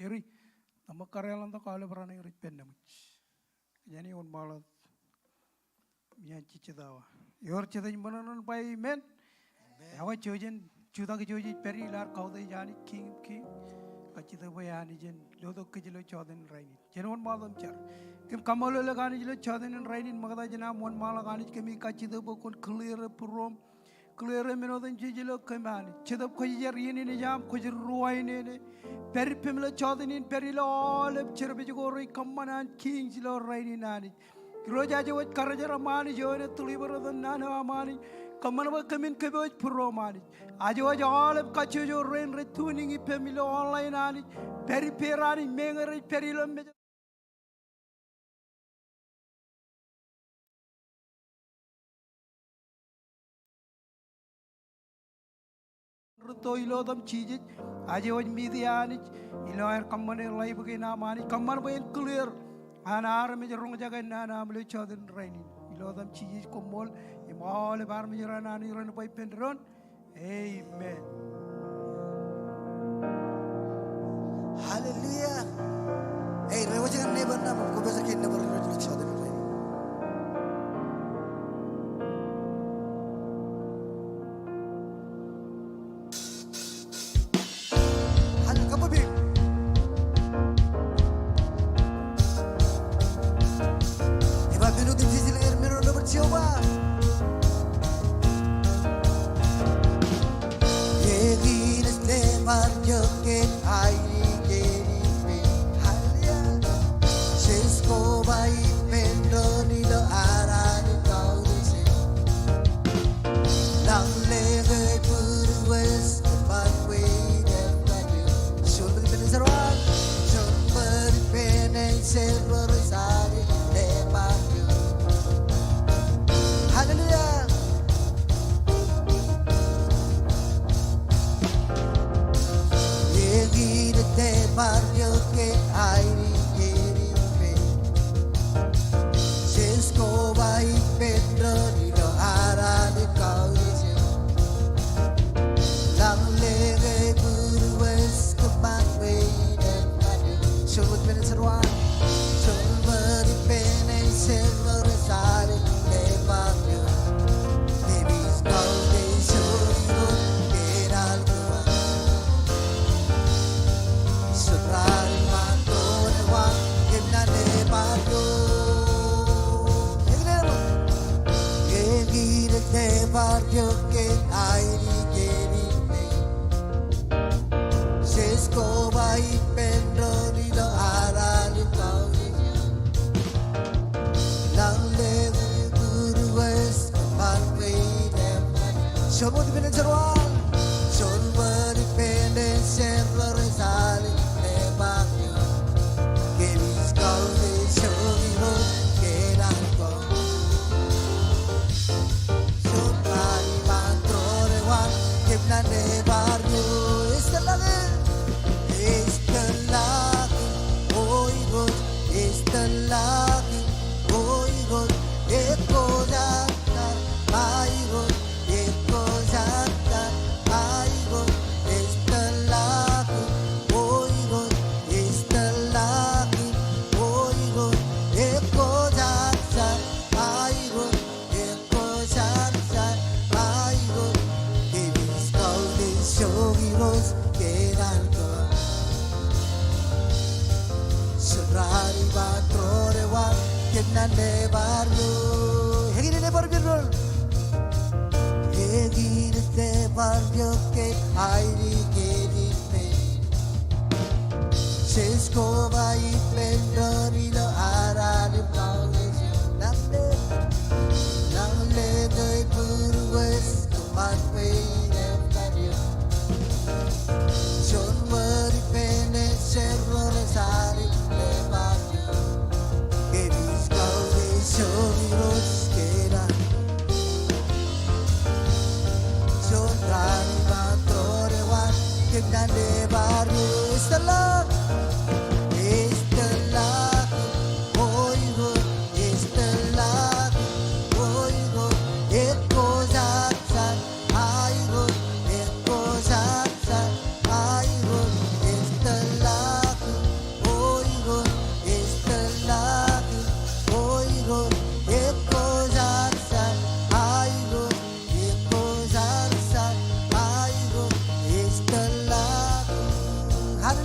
Eri, tamakarayalan ta kale berani eri pendamuch. Yani on malat mian cicedawa. Yor ceda jimbanan pai men. Awa cojen cuda ke coji peri lar kau dai jani king. Kacida bayani jen lodo kejilo coden raini. Jen on malam car. Kim Kommol lagani jilo coden raini magada jena on malagani kemi kacida bokon clear purom. Clear menodan jijilo kemani. Cedap kajijar yini ni jam kajir ruai ne. Peri pimla coden in peri lo olep cerbijogori kamanan king jilo raini nani. Roja jawat karajar amani jone tulibara dan nana amani. Kamanwa kamin keboj puromani. Ajo olep kachujo rain retuning i pemilo online ani. Peri perani mengere perilom me. Ruto ilodam chijit. Ajo midiani. Iloer kamane live ke namani. Kaman bayin clear. Anar me jarong jaga nana amlo choden rainin. Ilodam chijit Kommol. Imol bar me jarana ni ran pai pendron. Amen. Hallelujah. Hey, rewa jangan neighbor nama, kau biasa kini neighbor rewa choden rainin.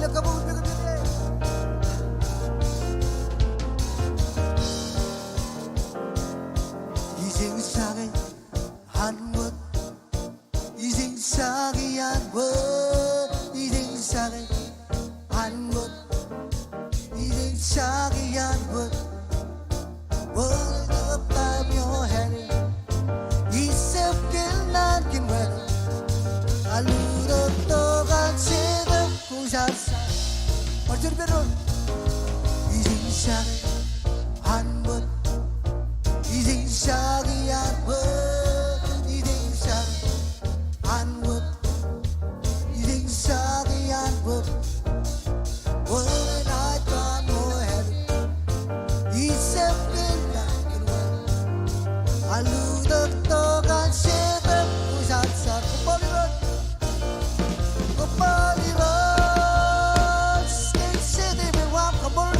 할렐루야 가보고 배우는데 이 세상에 한곳 이 세상에 한곳 이 세상에 한곳 이 세상에 한곳 월급하며 해를 이 습길 난긴 외로 알루로 또간 지금 구사사 어쩔 배로 이 세상에 한곳 이 세상에 한곳 이 세상에 한곳 이 세상에 한곳 원하던 뭐해도 이 습길 난긴 외로 알루로 또간 지금 구사사 Kommol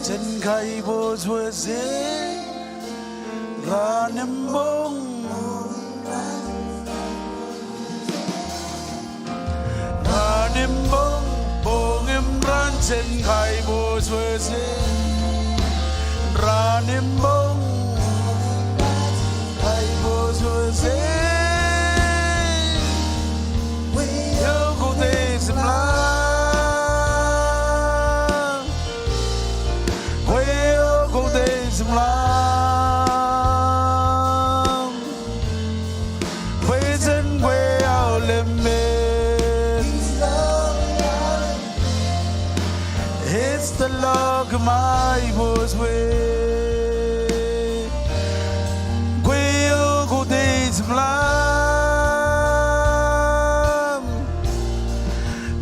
chân khai vô chúa dễ ra niềm bông ra niềm bông bông em ran chân khai vô chúa dễ ra niềm bông khai vô chúa dễ yêu cô tê xem la my was way quail go days lam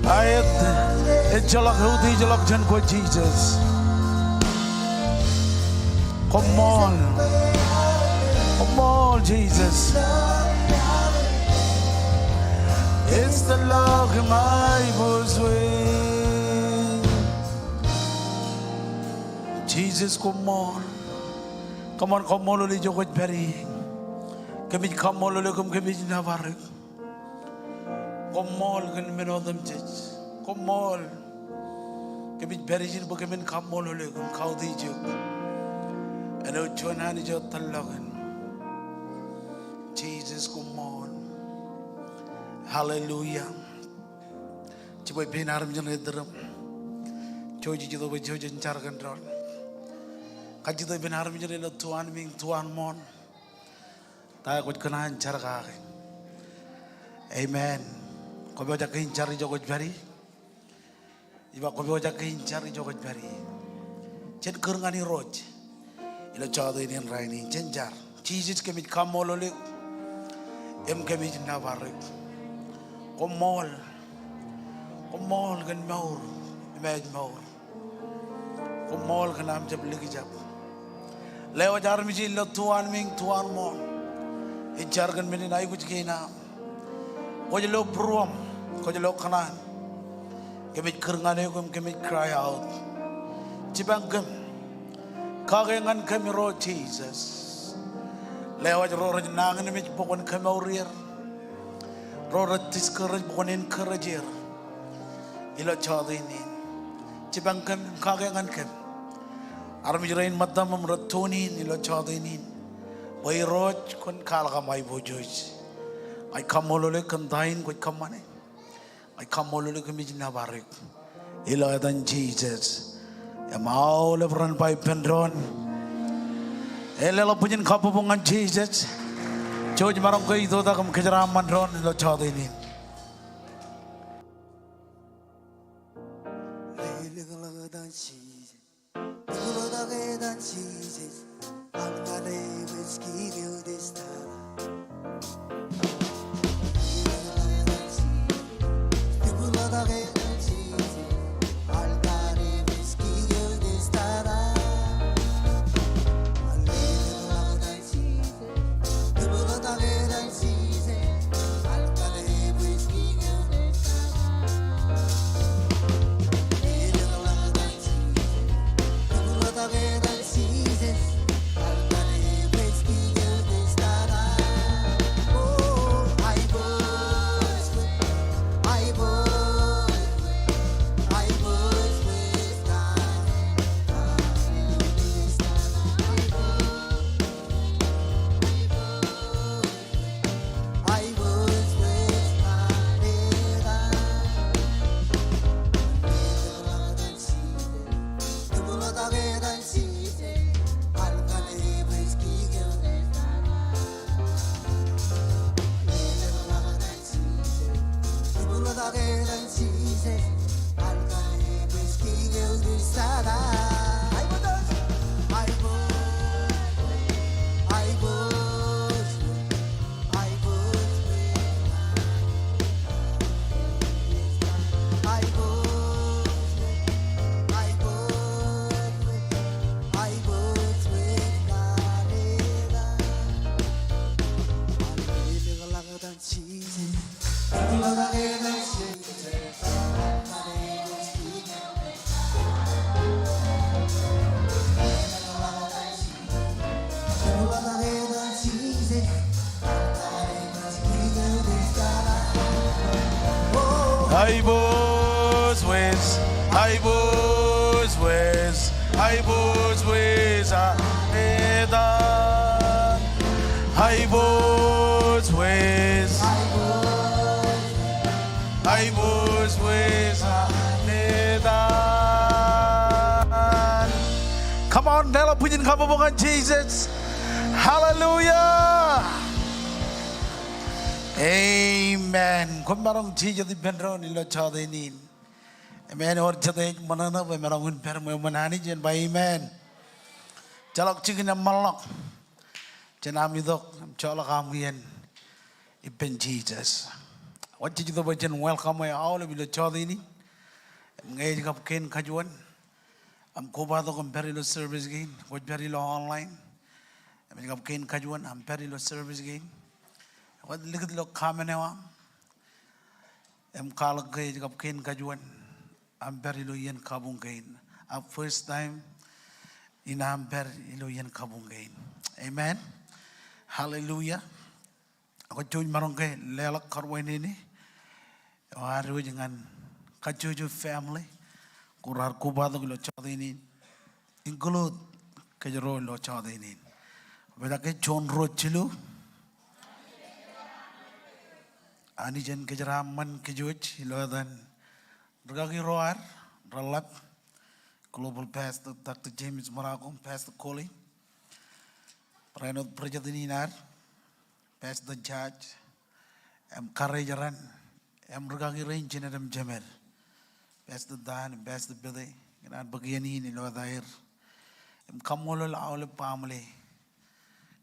ayat jalak hudi jalak jan ko Jesus Kommol Jesus it's the love my was way Jesus Kommol come on Kommol le jogot bari kami Kommol le kami navar Kommol kan meno them church Kommol kami bari jin bo kami Kommol le kau di jog ano chona ni jo talagan Jesus Kommol hallelujah chiboy benaram jan edram choji jido bo jojen chargan ron Kajito benar menjadi lo tuan ming tuan mon, tak kau kenahan cara kau. Amen. Kau baca kehincar di jogot bari, iba kau baca kehincar di jogot bari. Cent kerengani roj, ilo cawdo ini raini cenjar. Jesus kemit Kommol oleh, kemit navarek. Kommol kan maur, imaj maur. Kommol kan am jab lagi jab. Lewat jar misi lo tuan ming tuan mon, ijar kan meni naik kuch kena. Kau jelo pruam, kau jelo kanan. Kemit kerengane kemit cry out. Cibang kem, kagengan kami ro Jesus. Lewat ro nangan misi pokon kami aurir. Ro ratis keraj pokon encourager. Ilo cawdo ini. Cibang kem kagengan kem. Armi jerain madam meratoni nilo chadinin, boy roj kon kalga mai bojoj. I Kommol le kandain koi kamane. I Kommol le kamijna barik. Ilo adan Jesus. Ya mau le peran pai pendron. Ele punya kapu bungan Jesus. Joj marong koi itu tak kejaran mandron ilo chadinin. Jesus, I'm gonna always give you this time. Haibos ways, Haibos ways, Haibos ways, Edan. Haibos ways, Haibos ways, Edan. Come on, Nella, put in kapabukan Jesus. Hallelujah. Amen. Kung marong Jesus di benro nilo chadinin. Amen. Or chadin manana ba marong un per mo manani jen ba amen. Jalak chikin na malak. Jenam idok chalak amuyen. Iben Jesus. What did you do? Jen welcome my all nilo chadini. Ngay kap ken kajuan. Am koba to compare service gain. What very low online. I mean kap ken kajuan. Am very low service gain. What look at the common now? I'm called Gay of Ken Kajuan. I'm very loyan Kabungain. Our first time in I'm very loyan Kabungain. Amen. Hallelujah. I got joined Maronga, Lela Carwanini, or Rujan Kajuju family, Kurar Kuba the Lochadini, include Kajaro Lochadini. But I get John Rochilu. Anijan kejaraman kejuj ilodan bergagi roar relap global pastor Dr. James Marakum pastor Coley Pranot Prajadininar pastor judge am karajaran am bergagi range in adam Jamer pastor Dan pastor Billy kenan bagian ini ilodair am Kommol awal pamle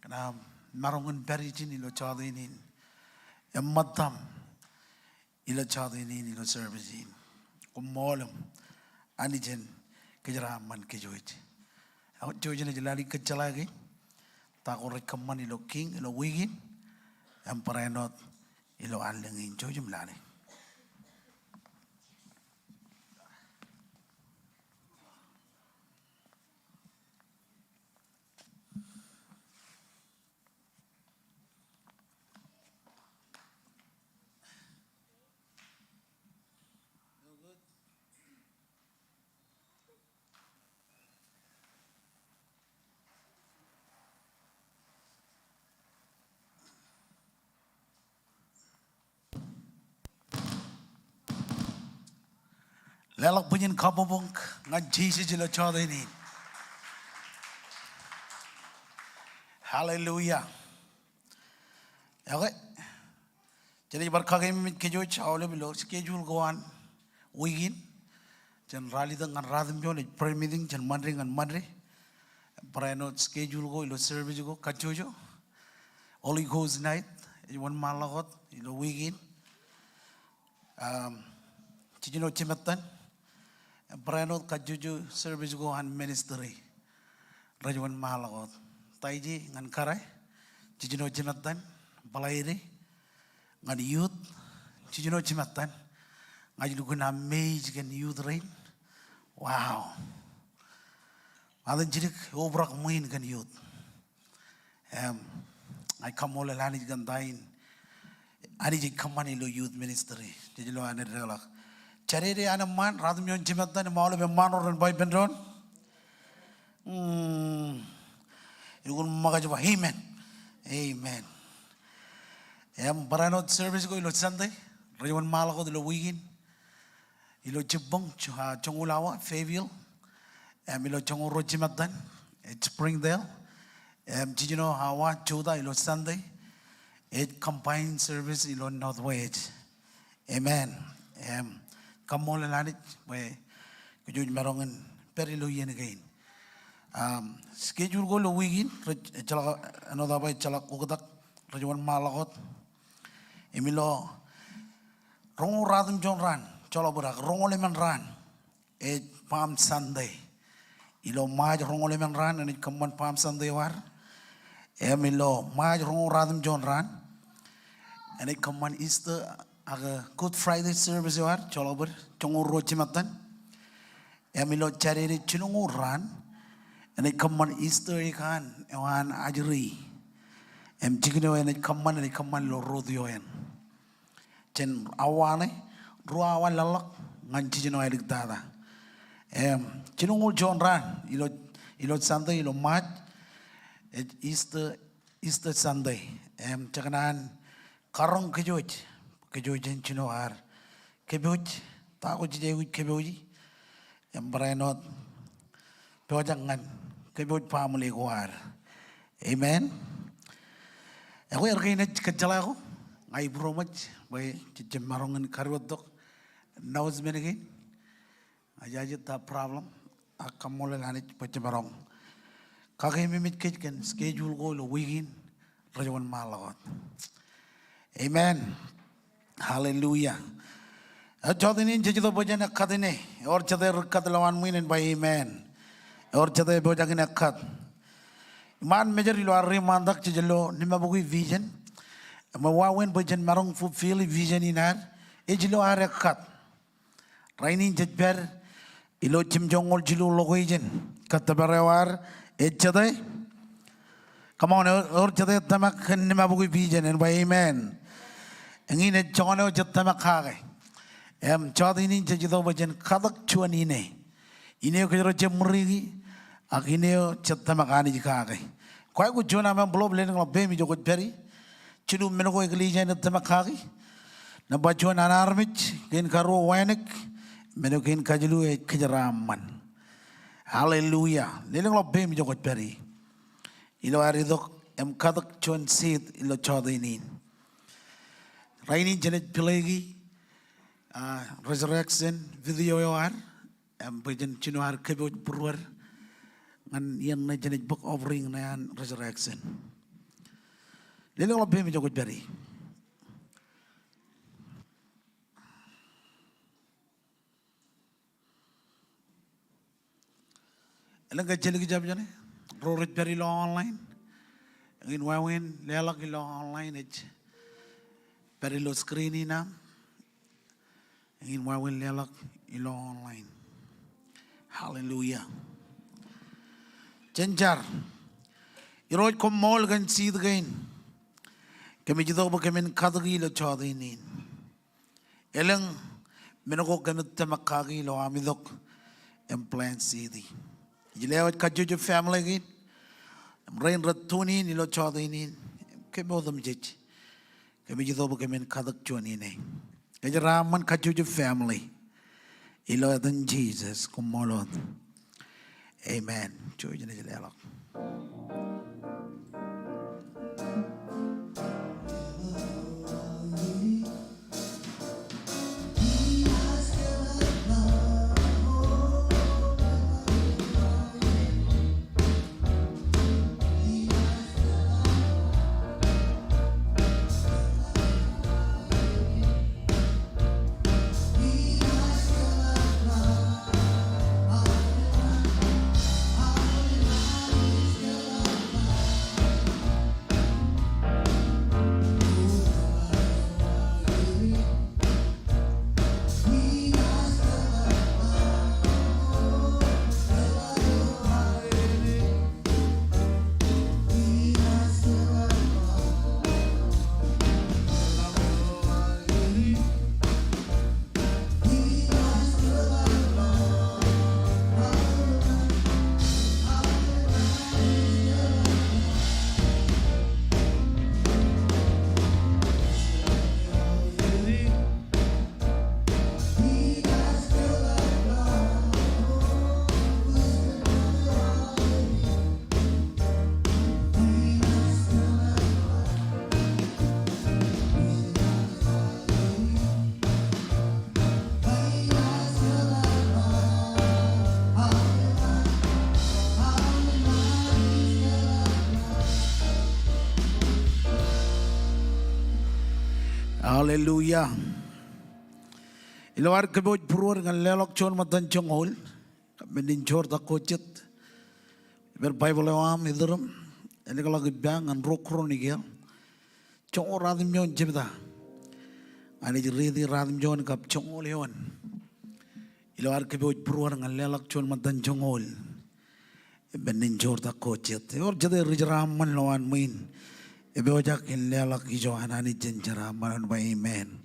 kenan marungun berijin ilo chadinin Madam ila chadini ila servicing Kommol anijen kejaraman kejuj awak jojen jelali kejalagi takor rekaman ilo king ilo wigin emparenot ilo alengin jojem lani Lelak punyin kapabong ngaji sejila chada ini. Hallelujah. Okay. Jadi berkah kami kejuj awalnya bilo schedule goan weekend. Jan rally dengan radem jone prayer meeting jan mandri dengan mandri. Perayaan schedule go ilo service go kajujo. Holy Ghost night. Iwan malakot ilo weekend. Cijino cimatan. Perayaan kajujo service go han ministry. Rajuan malakot. Taiji ngan karai. Cijino cimatan. Balairi. Ngan youth. Cijino cimatan. Ngaji dugun amazed kan youth rain. Wow. Ada jirik obrak main kan youth. Ay Kommol lani kan dain. Ani jik kamani lo youth ministry. Jadi lo ane relak. Cari dia anak man radum yon cimatan malu memang orang boy bendron. Igun maga coba amen. Amen. Beranot service ko ilo Sunday. Rajuan malah ko ilo weekend. Ilo Jibong, Chongulawa, Fayetteville, ilo Chongoro Jimatan, Springdale, Jijino Hawa, Joda, ilo Sunday, combined service, ilo Northwest. Amen. Kommol lanit, we kujuj marongan perilo yen again. Schedule go lo weekend, chala ano dapat chala kukatak, rajuan malakot, emilo rongo radum John ran. Colo berak rongoleman ran, Palm Sunday. Ilo maj rongoleman ran, and it come on Palm Sunday war. Emilo maj rongo radum John ran, and it come on Easter, aga Good Friday service war. Colo ber, chongo rochi matan. Emilo cari chunungu ran, and it come on Easter ikan, ewan ajri. Chikino and it come on lo rodioen. Chen awane. ruawan lalak nganci jino elik tada. Cinungul John ran ilo Sunday ilo mat Easter Sunday. Cakanan karong kejuj cino ar kejuj tahu jadi kejuj berenot pewajangan kejuj family kuar. Amen. Aku erkainya kecela aku ngai bromaj bayi cincin marongan karwotok naus menegi aja tak problem akam mulai lanjut cincin marong kakek mimit kejkan schedule ko lo weekend rajawan malawat. Amen. Hallelujah. Jadi ini jadi tu baca nak kat ini, or jadi rekat lawan muinin by Amen. Or jadi baca ini kat. Man major ilo arri mandak jelo nima bugui vision. Mawawen baca marong fulfill vision inar. Ejlo arri kat. Rainin jadber ilo cimjongol jilo logo ijen. Kata berewar ejjadai. Come on, or jadi tamak nima bugui vision and by Amen. Ingin jangan ojat tamak kage. Jadi ini jadi tu baca kadak cuan ini. Ini kerja jemuri. Akhirnya cerita makan jika agak. Kau aku jual nama belum beli dengan bemi jokot beri. Cuma menurut aku kelihatan cerita makan. Nampak jual anak armit, kian karu wanek, menurut kian kajilu kejeraman. Hallelujah. Leleng lo bemi jokot beri. Ilo hari itu kadak cuan seed ilo coba ini. Raini jenis pelagi resurrection video yoar. Bagian cina har kebut perwar. Ngan yang na jenis book offering na yan resurrection. Leleng lo bemi jokot beri. Elang kecil lagi jawab jane. Rorit beri lo online. Ingin wawin lelak lo online ej. Beri lo screen ina. Ingin wawin lelak lo online. Hallelujah. Cencar, iroj Kommol gan seed gain. Kami jito ba kami kadagi lo chada ini. Elang menoko kami tamakagi lo amidok implant seedi. Jilewat kajuju family gain. Rain ratuni ni lo chada ini. Kami odam jej. Kami jito ba kami kadak chuan ini. Kaya raman kajuju family. Ilo atan Jesus Kommolot. Amen. Cuy jenis elok. Hallelujah. Ilawar keboj purwar ngan lelok chon matan chongol. Mendin chor ta kochet. Ber Bible awam idram. Ele kalau gebang ngan rokro ni gel. Chongol radim jon jebda. Ani jiridi radim jon kap chongol yon. Ilawar keboj purwar ngan lelok chon matan chongol. Mendin chor ta kochet. Or jade rijram man lawan main. Ebe ojak in lelak ijo anani jenjara maran by Amen.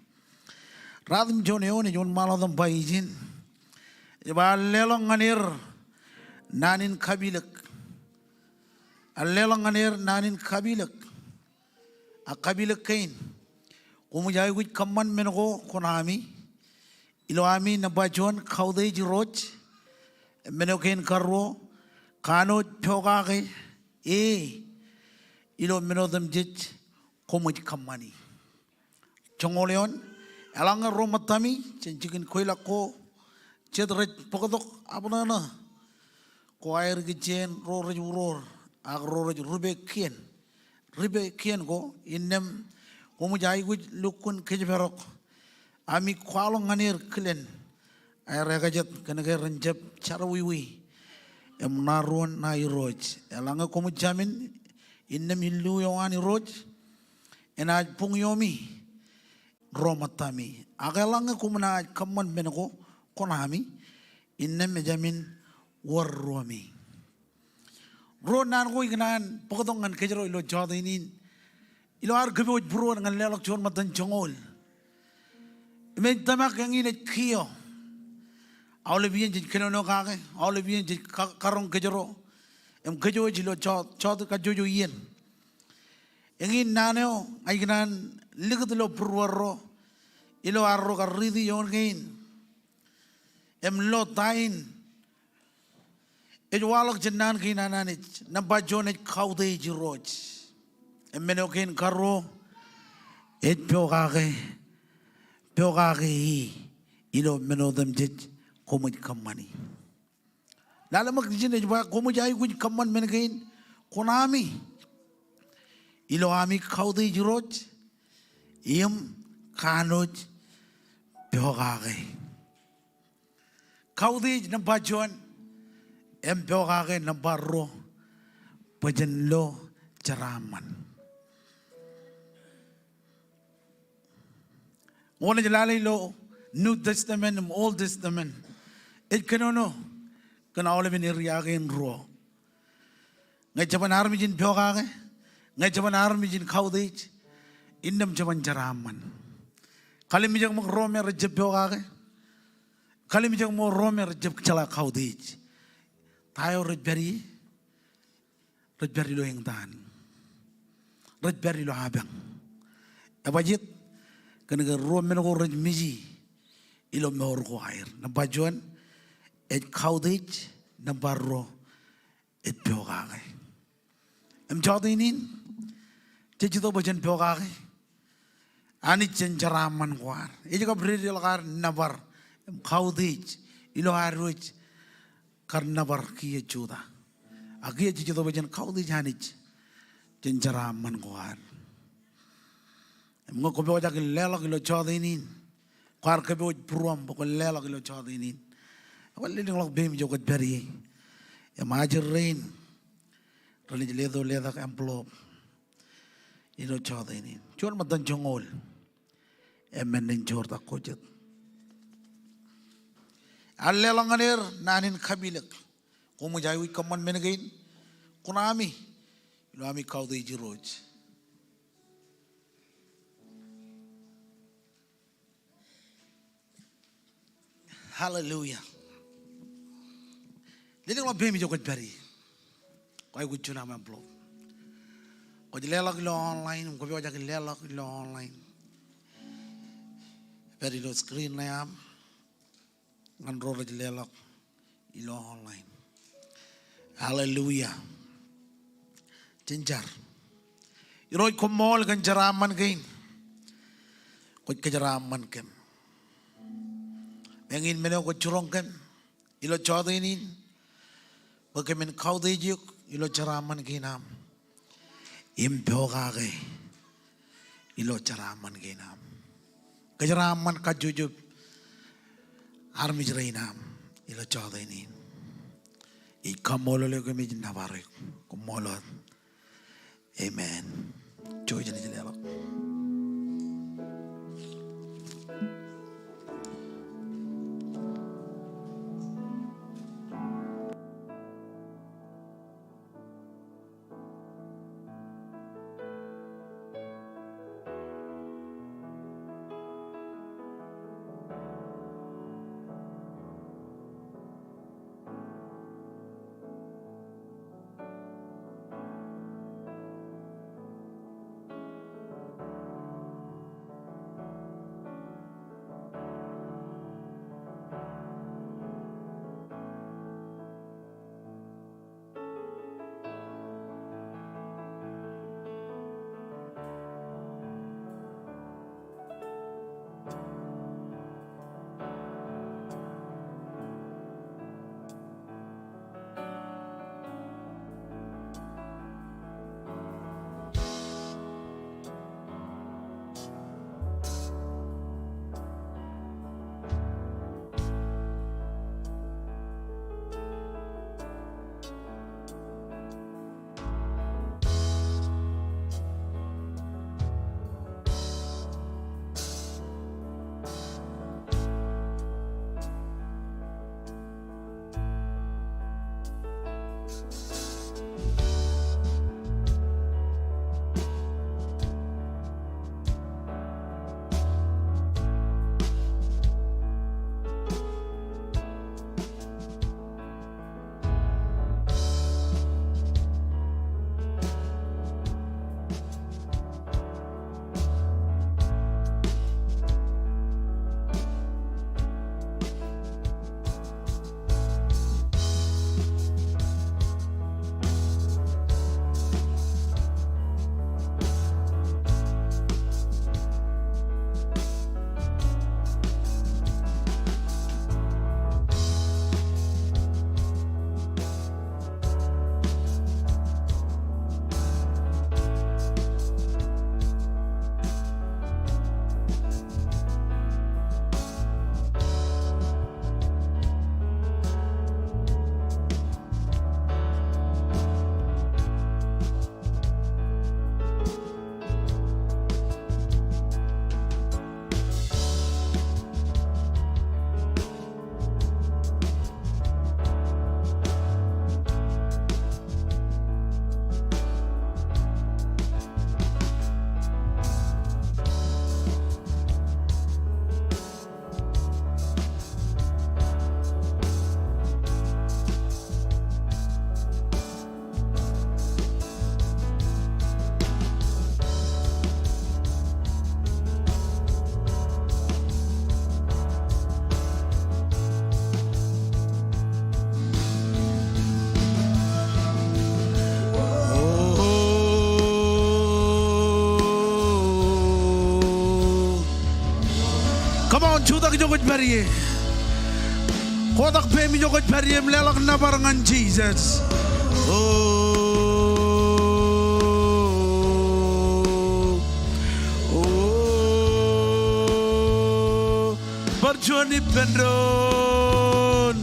Radim Johnny Oni, John Maladam Baijin. Iba lelong anir nanin kabilak. Lelong anir nanin kabilak. A kabilak kain. Kumujay wit kaman mengo konami. Ilo ami nabajon kauday jiroj. Menokain karro. Kano pyogake. Ilo menodam jij komuj kamani. Chongoleon. Alanga romatami. Cincikin koila ko. Cedret pokok apa nana? Ko air gijen roraj uror. Ag roraj rube kien ko. Innem. Kumujay wit lukun kejeberok. Ami kualong anir kelen. Air ragajat kenega renjap cara wiwi. Naruan na iroj. Elanga kumujamin innem illu yongani roj. Enaj pung yomi romatami. Agalanga kumuna kaman benako konami innem mejamin warromi. Ro nan ko ignan pokotong ngan kejero ilo jodinin. Ilo ar gebo bro ngan lelok chon matan chongol. Imen tamak yang ini kio. Awle bien jid kenono kage. Awle bien jid karong kejero. Em kejo jilo chod ka jojo yen. Yang ini naneo ignan ligat lo purwaro. Ilo arro ka ridi yon gain. Em lo tain. Ejwalok jenan kinananit. Nabajonet kaude jiroj. Menokin karo et pyogake ilo menodam jej komuj kamani. Lalamak dijin ejwa komuj ay kuj kaman menkain konami ilo ami kaude jiroj kanoj pyogake kaude nabajon pyogake nabaro pajanlo ceraman. Wala jalalay lo New Testament and Old Testament. It kanono kana all bin iriyagen ro. Ngay jaban armi jin pyogage, ngay jaban armi jin kaudej, indam jaban jaraman. Kali mi jag mo romer jeb pyogage, kali mi jag mo romer jeb chala kaudej. Tayo rejberi lo yang tan, rejberi lo abang. Abajit kena romen ko raj miji ilo mehor ko air nabajuan et kaudej nabaro et pyogage em jodinin cecito bajan pyogage ani cenjaraman kuar e juga beri lakar nabar em kaudej ilo aroj kar nabar kiye juda agi cecito bajan kaudej anich cenjaraman kuar. Mga kobe wajak lelak ilo chadinin, kar kobe waj pruam pokok lelak ilo chadinin. Awal liling lak bem jokat beri, ya majer rain, rali ledo ledak envelope, ilo chadinin. Chor matan jongol, emenden chor tak kojet. Al lelang aner nanin kabilak, komu jayui kaman menagain, kunami, ilo ami kau dei jiroj. Hallelujah. Jadi kalau bemi jokat beri, kau ikut cuna memblok. Kau jelelak lo online, kau biar jelelak lo online. Beri lo screen layam, nganror jelelak lo online. Hallelujah. Jenjar. Iroi Kommol kan jaraman kain, kau kejaraman kem. Mengin meno ko curongkan ilo chadinin bagaimana kau dejuk ilo ceraman kinam impogage ilo ceraman kinam keceraman kajujub armi jerainam ilo chadinin ikamolo le kami jinabarek kumolot amen joy jani jelelak. nyokot bariye. Kodak pemi nyokot bariye mlelak na barangan Jesus. Barjoni Pendron.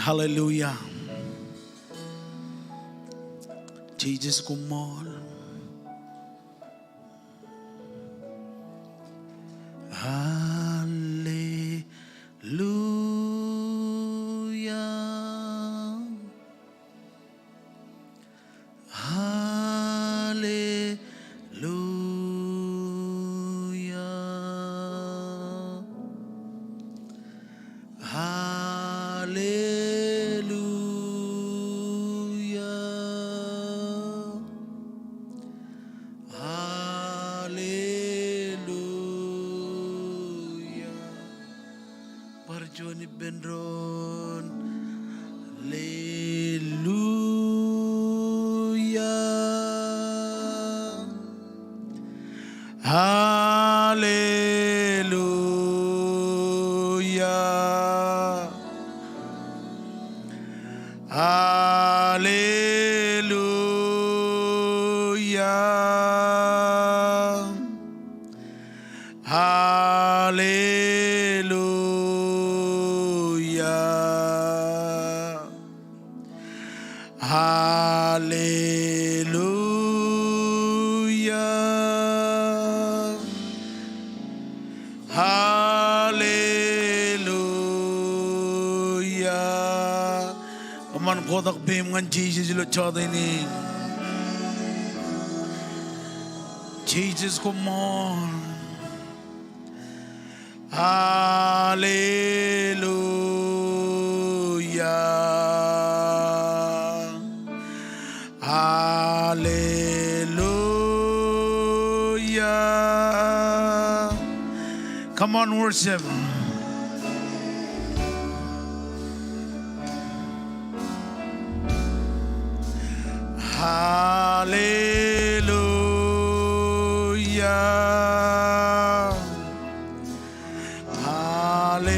Hallelujah. Jesus Kommol. Hallelujah. Barjoni Bendron. Hallelujah. Hallelujah. Hallelujah. Hallelujah. Hallelujah. Hallelujah. Aman kodak bim ngan Jesus lo choday ni. Jesus Kommol. Hallelujah. Hallelujah. Come on, worship. Hallelujah. Hallelujah.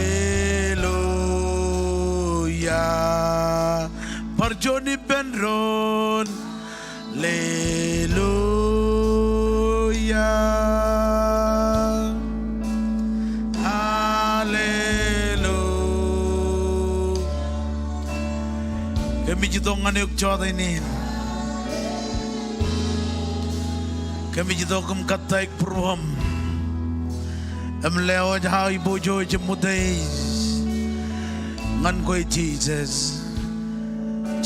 Barjoni Benron. Hallelujah. Hallelujah. Kami jitong anuk choday ni. Kami jito kum kataik purwam. Amlewa jahai bojo jemuday. Ngan koi Jesus.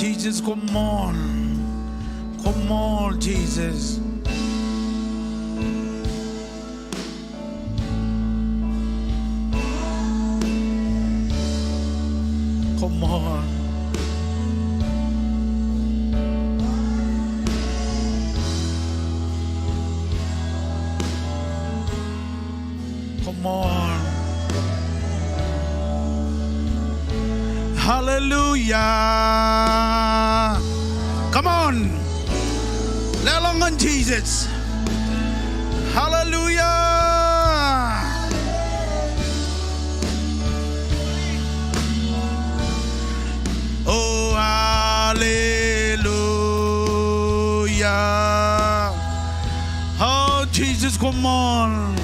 Jesus, come on. Come on, Jesus. Come on. Come on. Hallelujah. Come on. Let along on Jesus. Hallelujah. Oh, hallelujah. Oh, Jesus, come on.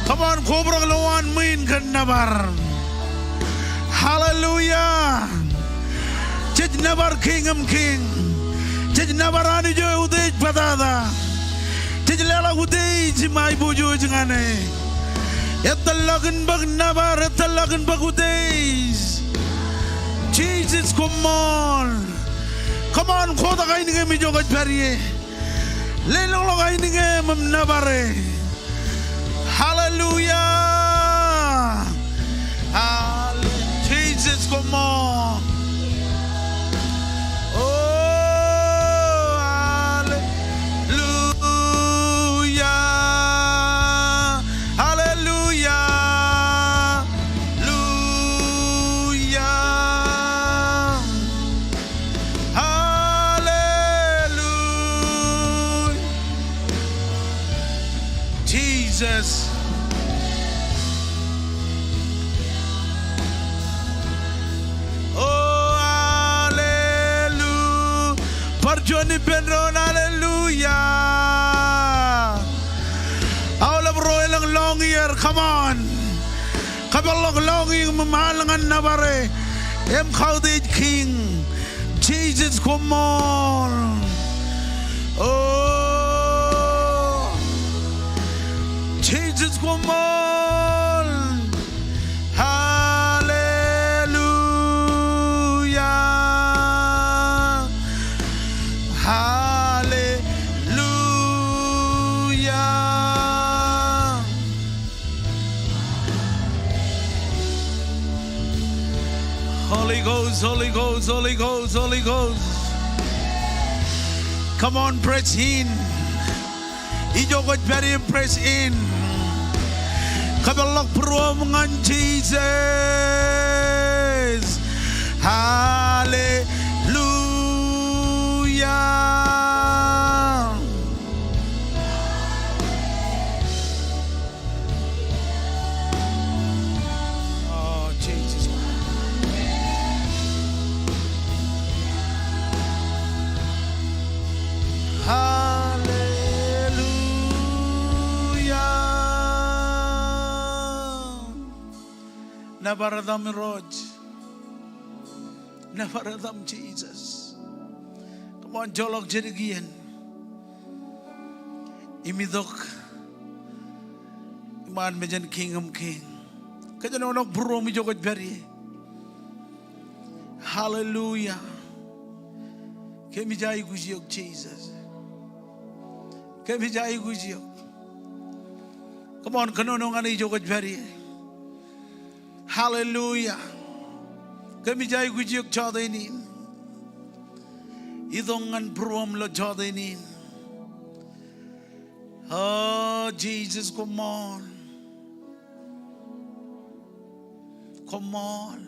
Come on, Cobra Lawan Min Kanabar. Hallelujah. Church never king king. Church never ani jo udej patada. Church lela udej mai buju jangane. Etalagan bag never etalagan bag udej. Jesus, come on. Come on, khoda kai ninge mi jo gaj pariye. Lelong lo kai ninge mam nabare. Hallelujah. Jesus, come on. Oh, hallelujah. Hallelujah. Hallelujah. Jesus. Johnny Penron, hallelujah. All of Royal long year, come on. Come along long year, Mamalangan Navare. M. Khawdid King. Jesus, come on. Oh, Jesus, come on. Holy Ghost, Holy Ghost, Holy Ghost, Holy Ghost. Come on, press in. Ijogot very press in. Kabalak prom ngan Jesus. Hallelujah. Oh, Jesus. Nabaradam Roj. Nabaradam Jesus. Come on, Jolok Jerigian. Imidok. Iman Mejan King King. Kajanonok Bro Mijogot Berry. Hallelujah. Kemijai Gujiok Jesus. Kemijai Gujiok. Come on, Kanonongani Jogot Berry. Hallelujah. Kami jai gujiok chadainin. Idongan prom lo chadainin. Oh, Jesus, come on. Come on.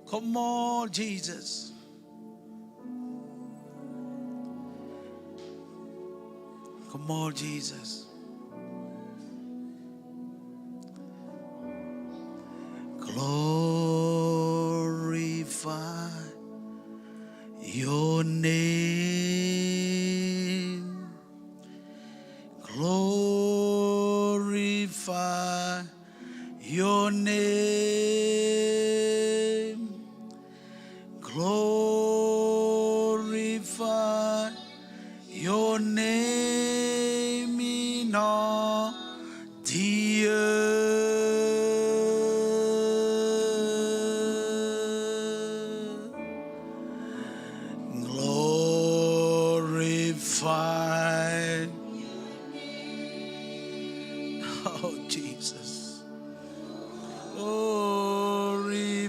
Come on, Jesus. Come on, Jesus. Glorify your name. Glorify your name. Glorify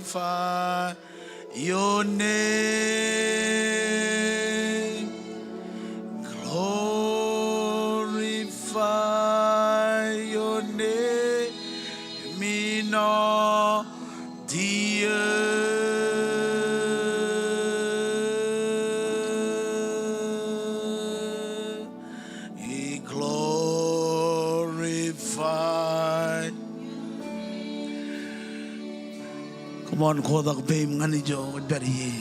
glorify your name. Glorify your name in all the earth. He glorify. Come on, kodak babe ngani jo dari.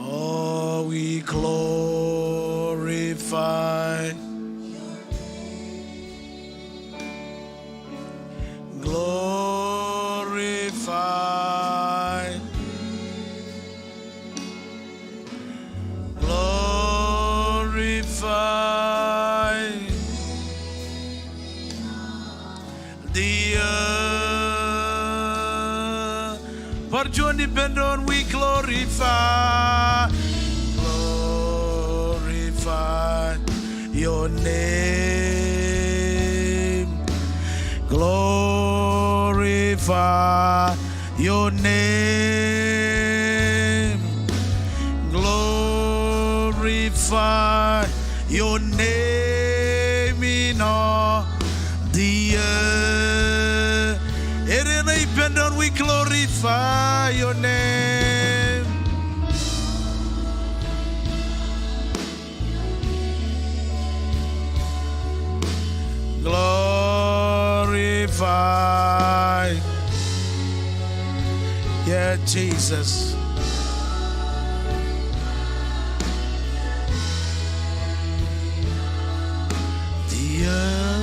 Oh, we glorify. Glorify. Glorify the earth. Perjuan dependent, we glorify. Glorify your name. Glorify your name. Glorify your name in all the earth. Independent, we glorify your name. Glorify. Yeah, Jesus. The earth.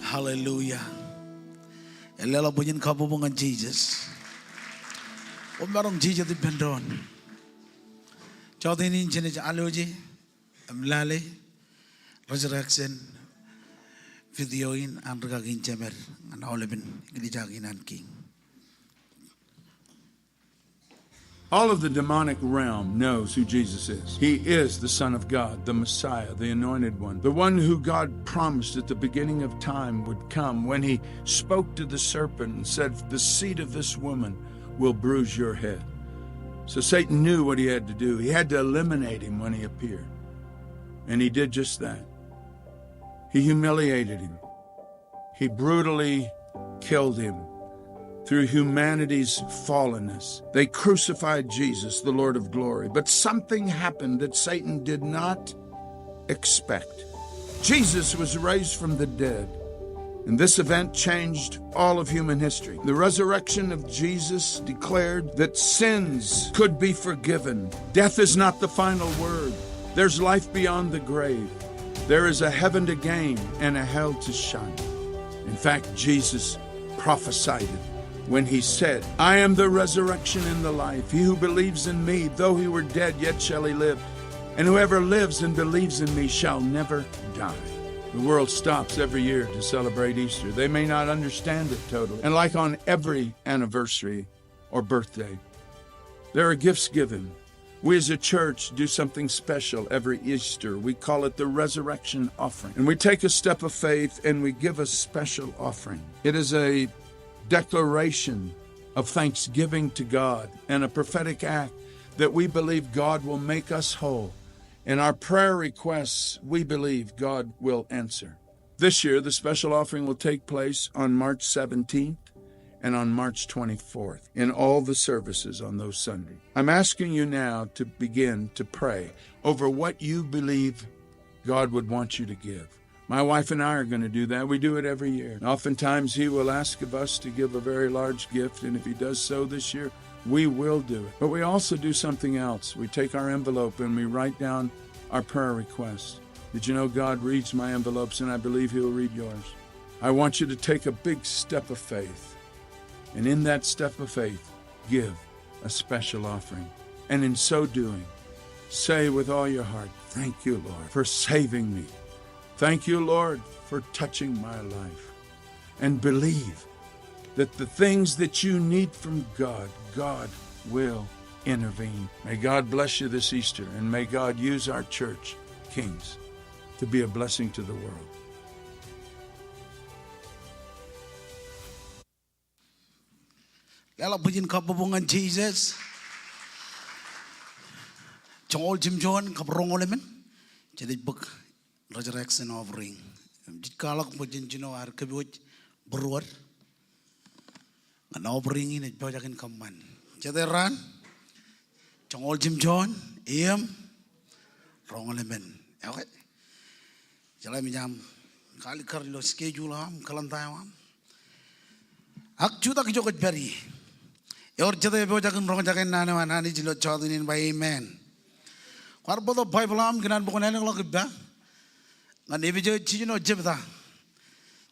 Hallelujah. Elala bunyin kabubungan Jesus. Umarong Jesus dependon. Chawdinin chinich aloji. Amlale. Resurrection. Videoin ang regagin chamer. Ang olebin. Gidijagin king. All of the demonic realm knows who Jesus is. He is the Son of God, the Messiah, the Anointed One, the one who God promised at the beginning of time would come when he spoke to the serpent and said, "The seed of this woman will bruise your head." So Satan knew what he had to do. He had to eliminate him when he appeared. And he did just that. He humiliated him. He brutally killed him. Through humanity's fallenness, they crucified Jesus, the Lord of glory. But something happened that Satan did not expect. Jesus was raised from the dead, and this event changed all of human history. The resurrection of Jesus declared that sins could be forgiven. Death is not the final word. There's life beyond the grave. There is a heaven to gain and a hell to shun. In fact, Jesus prophesied it when he said, "I am the resurrection and the life. He who believes in me, though he were dead, yet shall he live. And whoever lives and believes in me shall never die." The world stops every year to celebrate Easter. They may not understand it totally. And like on every anniversary or birthday, there are gifts given. We as a church do something special every Easter. We call it the Resurrection Offering. And we take a step of faith and we give a special offering. It is a declaration of thanksgiving to God and a prophetic act that we believe God will make us whole. And our prayer requests, we believe God will answer. This year, the special offering will take place on March 17th and on March 24th in all the services on those Sundays. I'm asking you now to begin to pray over what you believe God would want you to give. My wife and I are going to do that. We do it every year. Oftentimes, he will ask of us to give a very large gift, and if he does so this year, we will do it. But we also do something else. We take our envelope and we write down our prayer requests. Did you know God reads my envelopes, and I believe he'll read yours? I want you to take a big step of faith, and in that step of faith, give a special offering. And in so doing, say with all your heart, Thank you, Lord, for saving me. Thank you, Lord, for touching my life. And believe that the things that you need from God, God will intervene. May God bless you this Easter, and may God use our church, Kings, to be a blessing to the world. Lala bujin kabubungan Jesus. Chongol Jimjon kabrongolemen. Jadi book resurrection offering. Jikalak bujin jino ar kebuj beruar. Ngan offering ini bajakin kaman. Jadi ran. Chongol Jimjon iam rongolemen. Oke. Jalan minjam kali kerja schedule am kalantai am. Ak juta kijokat beri. Yor jada ebo jagan rong jagan nana nani jilo chadinin by amen. Kwar bodo Bible am kinan bukan enak lagi ba. Ngan ebe jo chijino jebda.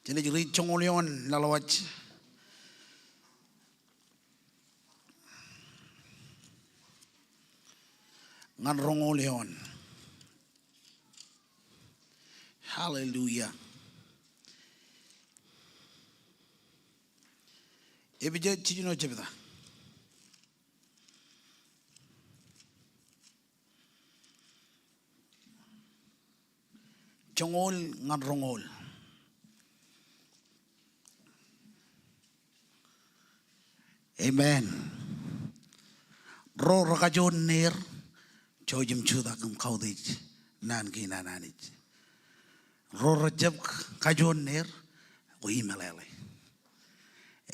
Jadi jeli chongolion lalawach. Ngan rongolion. Hallelujah. Ebe jo chijino jebda. Chongol ngan rongol. Amen. Ro rakajon ner chojim chuda kum kaudich nan ki nananich. Ro rajab kajon ner ko imelele.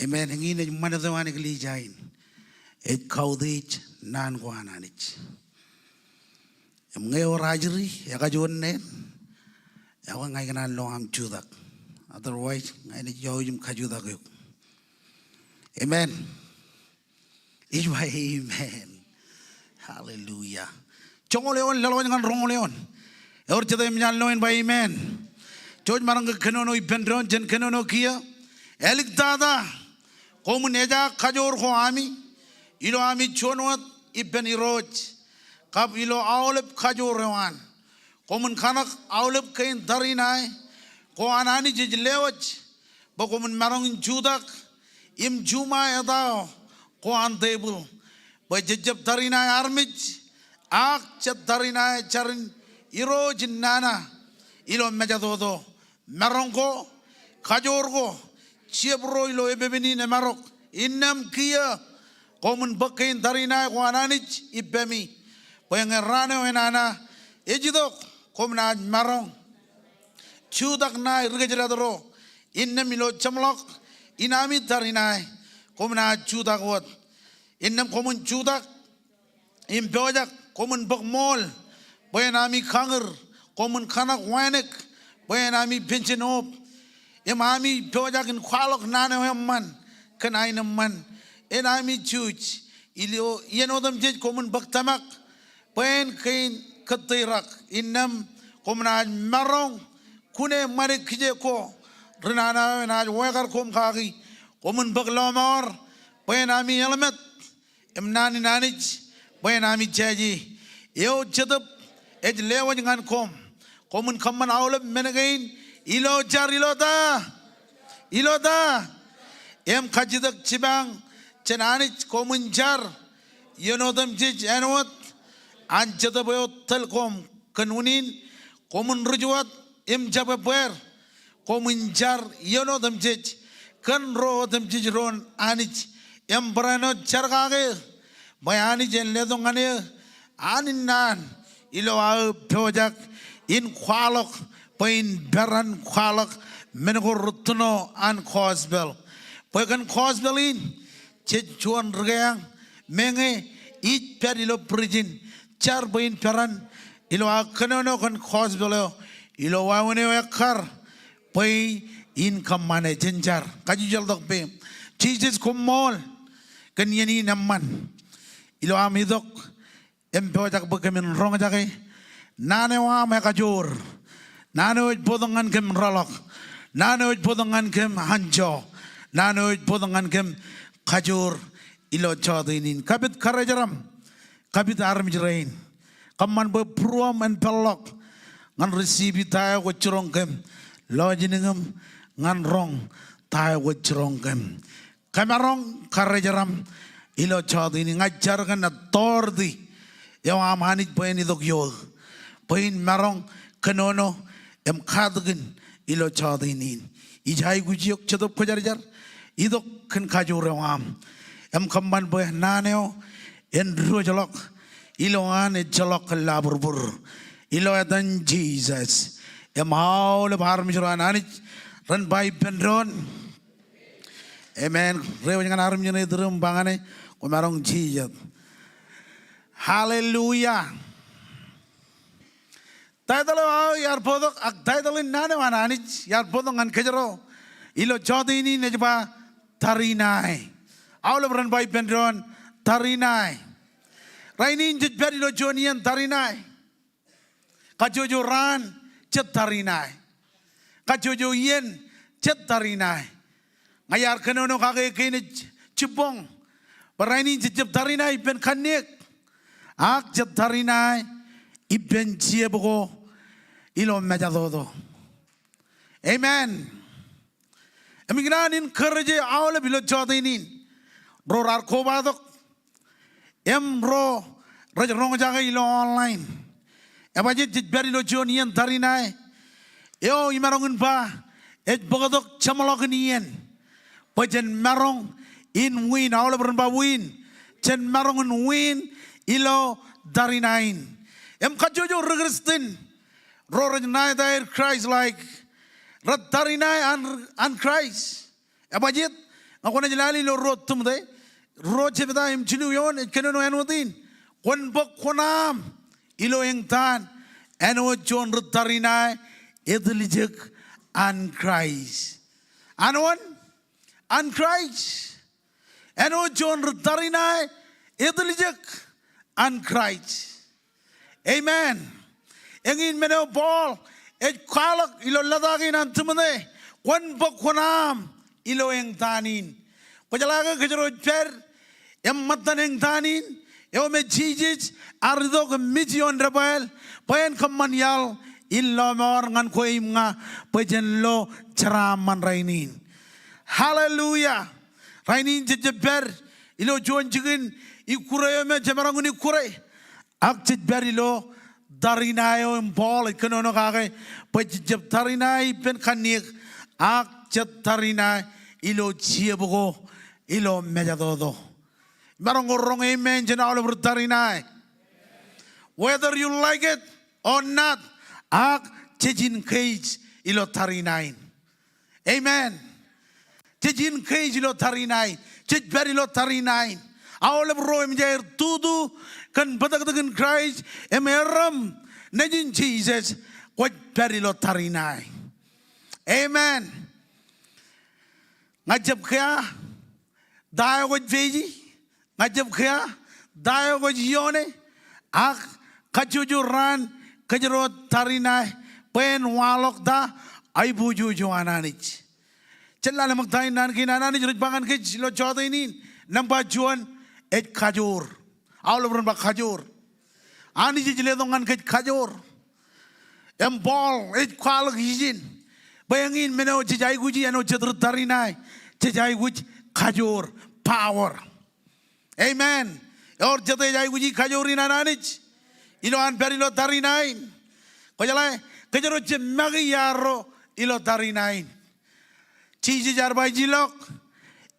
Amen. Ngine manadawani kli jain. Et kaudich nan ko ananich. Ngeo rajri ya kajon ner. Yawan ngai kanan lo am judak. Otherwise ngai ni jojim kajudak yuk. Amen. Amen. Hallelujah. Chongoleon lalawan ngan rongoleon. Yor jada imnyal loin by amen. Joj marang kenono ipendron jen kenono kia. Elik dada. Komun eja kajor ko ami. Ilo ami chonwat ipen iroj. Kap ilo aulep kajor rewan. Komun kanak aulep kain darinai. Ko anani jij lewaj. Ba komun marang judak. Im juma edao. Ko an table. Ba jejab darinai armij. Ak chat darinai charin. Iro jinnana. Ilo mejadodo. Marongko. Kajorko. Siebro ilo ebebini ne marok. Innam kia. Komun bakain darinai ko ananij ibemi. Ba yang rane wenana. Ejidok. Komna marong chudak na irgejeladro innam ilo chamlok inami tarinai komna chudak wat innam komun chudak impojak komun bakmol boyanami khanger komun khanak wanek boyanami pensionop emami pojak in khalok nane man kanainam man enami chuch ilo yenodam jej komun baktamak boyan kain ketirak innam komna marong kune mari kije ko renana na wegar kom khagi komun baglomor boyanami elmet emnani nanich boyanami jaji yo chedap ej lewa ngan kom komun khamman awlep menagain ilo jar ilota em khajidak chibang chenanich komun jar yenodam jij enwat anjata boyo telkom kanunin komun rujuat im jabe ber komun jar yono dam jej kan ro dam jij ron anich em brano chargage bayani jen ledong ane anin ilo a projak in kwalok pain beran kwalok mengo rutuno an cosbel pagan cosbel in chechuan rgayang menge it perilo prijin char bain peran ilo akanono kan khos belo ilo waune wakar pai in kamane jenjar kajujal dok pe Jesus Kommol kan yani naman ilo amidok empo jak bekemin rong jake nane wa me kajur nane oj podongan kem rolok nane oj podongan kem hanjo nane oj podongan kem kajur ilo chodinin kabit karajaram kabit armijrain kaman be pruam and pelok ngan receive tai wo chirong kem lojiningam ngan rong tai wo chirong kem kamarong karajaram ilo chadini ngajar kan tordi yang amanit poin idok yo poin marong kenono em khadgin ilo chadini ijai gujiok chadop khajar idok kan khajore am em kamban boy naneo en rojalok ilo ane jalok laburbur ilo adan Jesus em haul parmishran anich ran bai pendron amen rew jangan arum jene drum bangane ko marong Jesus hallelujah taidalo yar podok ak taidalo nane wana anich yar podok ngan kejero ilo jodini nejba tarinai all of run by pendron tarinai rainin jit beri lo jonian tarinai kajojo ran chet tarinai kajojo yen chet tarinai ngayar kenono kage kene cibong rainin jit tarinai pen kanek ak chet tarinai ipen ciebogo ilo mejadodo amen emignanin kerje awle bilo jodinin bro rar koba dok em bro raja rong jaga ilo online eba jit beri lo jonian tarinai yo imarongin ba et bogodok chamalok nien pajen marong in win awle berba win chen marong in win ilo darinain em kajojo regrestin ro raj nai dair Christ like rat tarinai an Christ eba jit ngakona jalali lo rot tumde rot chebda im chinu yon kenono enodin kon bok konam ilo engtan eno jon rat tarinai edlijek an Christ anon an Christ eno jon rat tarinai edlijek an Christ amen engin meno ball et kalak ilo ladagin antumane kon bok konam ilo engtanin kojalaga kejero per em matan engtanin yo me jijij ardo ke mission rebel pen kamanyal illo mor ngan koim nga pejen lo ceraman rainin hallelujah rainin jeber ilo jon jigin ikure me jemarang ni kure ak jeber ilo darinayo embol kenono kage pejeb tarinai pen kanik ak jet tarinai ilo ciebogo ilo mejadodo marong orong amen jena all over tarinai whether you like it or not ak jejin cage ilo tarinai amen jejin cage ilo tarinai jejber ilo tarinai all over roem jair tudu kan badak dengan Christ emeram nejin Jesus wat perilo tarinai amen ngajab kya dayo wat veji ngajab kya dayo wat yone ak kajujuran kajero tarinai pen walok da ay buju joananich cellala magtain nan kinanani jurut bangan ke lo jodainin namba juan et kajur all over ba khajur ani jile dongan ke khajur em ball et khal gijin bayangin meno jai guji ano chedr tarinai jai guj khajur power amen or jate jai guji khajurina nanich ilo an perilo tarinai kojala kejero je magiyaro ilo tarinai chiji jar bai jilok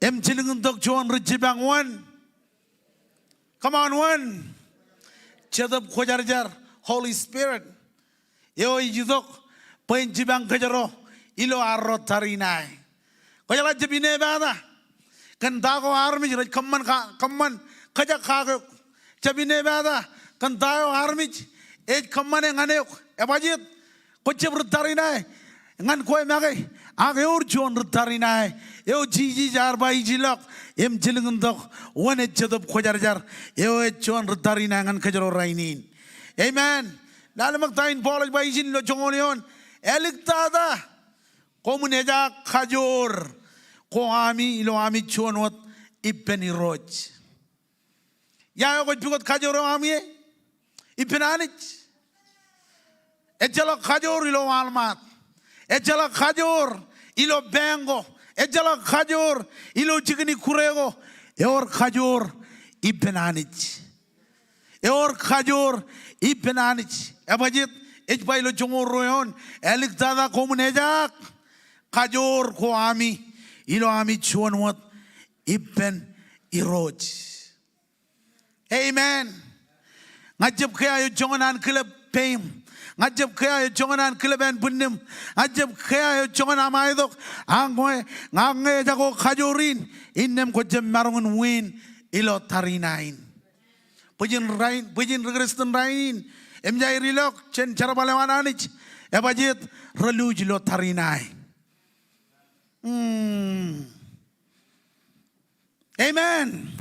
em chilung dok chon rjibang wan come on one chadap khojar Holy Spirit yo yidok pen jibang kajaro ilo arro tarinai kojala jebine bada kan dago armi raj kamman kaja khago jebine bada kan dago armi ej kamman ngane ebajit kojebr tarinai ngan koy mage age ur jon tarinai yo jiji jar bai jilok em jilung dok one chadap khojar yo jon tarinai ngan kajaro rainin amen nalamak tain bolaj bai jin lo jongonion eliktada komuneja khajur ko ami lo ami chonot ipeni roj ya ko bigot khajur ami Ipenanich. Ejala kajor ilo Walmart. Ejala kajor ilo Bengo. Ejala kajor ilo Chikini Kurego. Eor kajor ipenanich. Eor kajor ipenanich. Abajit ejbailo chongo royon. Elik tada komunejak. Kajor ko ami. Ilo ami chuanwat ipen iroj. Amen. Ngajib kaya yu jongonan kilab paim. Ngajib kaya yu jongonan kilaban bunnim. Ngajib kaya yu jongonan maidok. Angwe ngange jago kajorin. Innem ko jem marungun win ilo tarinain. Pujin rain, pujin regreston rain. Emjai rilok chen cara balewananich. Ebajit reluj lo tarinain. Amen.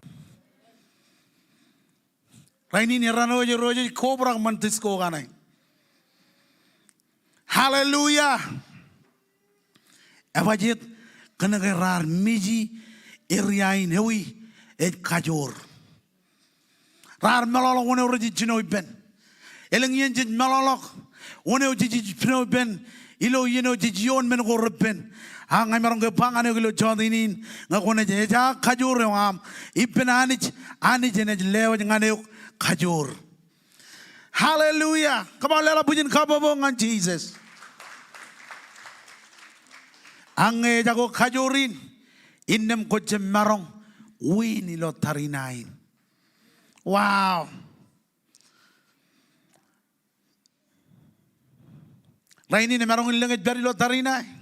Raini ni ranoje roje kobra mantis ko ganai. Hallelujah. Evajit kenegerar miji iriain hewi et kajor. Rar melolok one roje jino ben. Eleng yen jit melolok one roje jino ben. Ilo yeno jijon men go repen. Ang ay marong kepangan yung ilo jodinin ngakone jeja kajur yung am ipenanich ani jenej lewa yung anayok kajur. Hallelujah. Come on, lela pujin kababongan Jesus. Ang jago kajurin innem ko jem marong win ilo tarinain. Wow. Raini ne marong ilengit beri lo tarinai.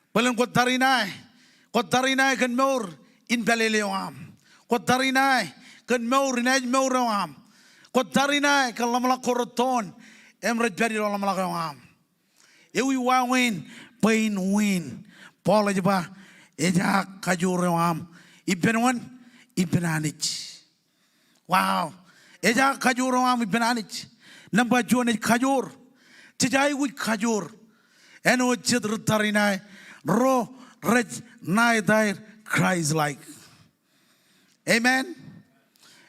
Paling ko tarinai kan maur in beleleoam. Ko tarinai kan maur in ej mauram. Ko tarinai kan lamala koroton emret beri lo lamala koam. Ewi wawin pain win. Paul aja eja kajuram. Ipenwan ipenanich. Wow. Eja kajuram ipenanich. Nampak juan ej kajur. Cijai wit kajur. Eno cedr tarinai. Ro rich nai dair Christ like. Amen.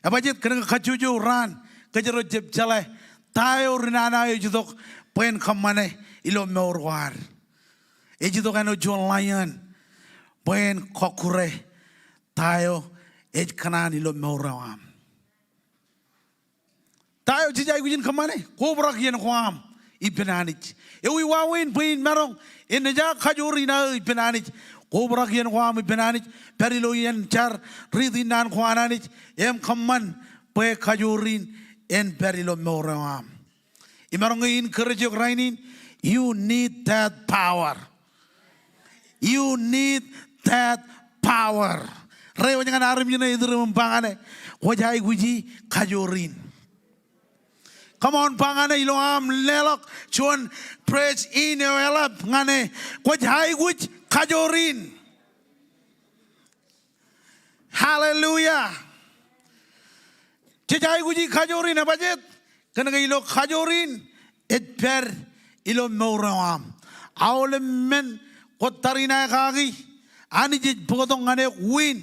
Abajit kena kajuju ran kejero jeb jale tayo rinana yujudok pen kamane ilo meurwar. Ejudok ano John Lion pen kokure tayo ej kanan ilo meurawam. Tayo jijai gujin kamane kubrak yen kwam ipenanich. Ewi wawin pen marong Inja kajurina ipenanich, kobrak yen kwam ipenanich, perilo yen char ridinan kwananich, kaman pe kajurin en perilo moram. Imarong encourage you rainin, you need that power. You need that power. Rewa jangan arim yuna idrum pangane, wajai guji kajurin. Come on, pangane iloam lelok chuan praise in your elap ngane wajai guj kajorin. Hallelujah. Jai guji kajorin abajet kena ilo kajorin et per ilo mauram. Awle men kotarina kagi ani jit potong ngane win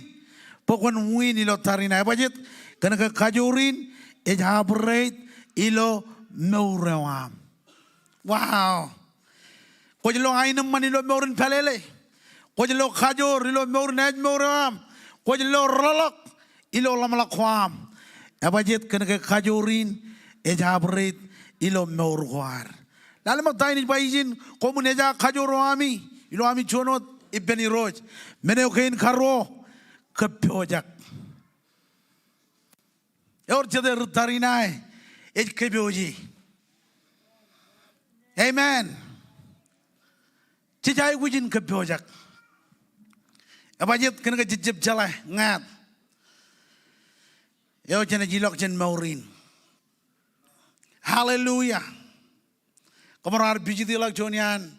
pokon win ilo tarina abajet kena kajorin et habret ilo meurawam. Wow. Ko jelo ay naman ilo meurin palele. Ko jelo kajor ilo meurin ej meurawam. Ko jelo rolok ilo lamalakwam. Abajit kena kajorin ejabret ilo meurwar. Lalu magtayo ni paijin komuneja kajorami ilo ami chonot ibeni roj. Meneukein karo kepiojak. Eor jeder tarinai. Ej kebioji. Amen. Cijai gujin kebiojak. Abajit kena jijib jalah ngat. Yo jena jilok jen maurin. Hallelujah. Kamarar biji dilak jonian.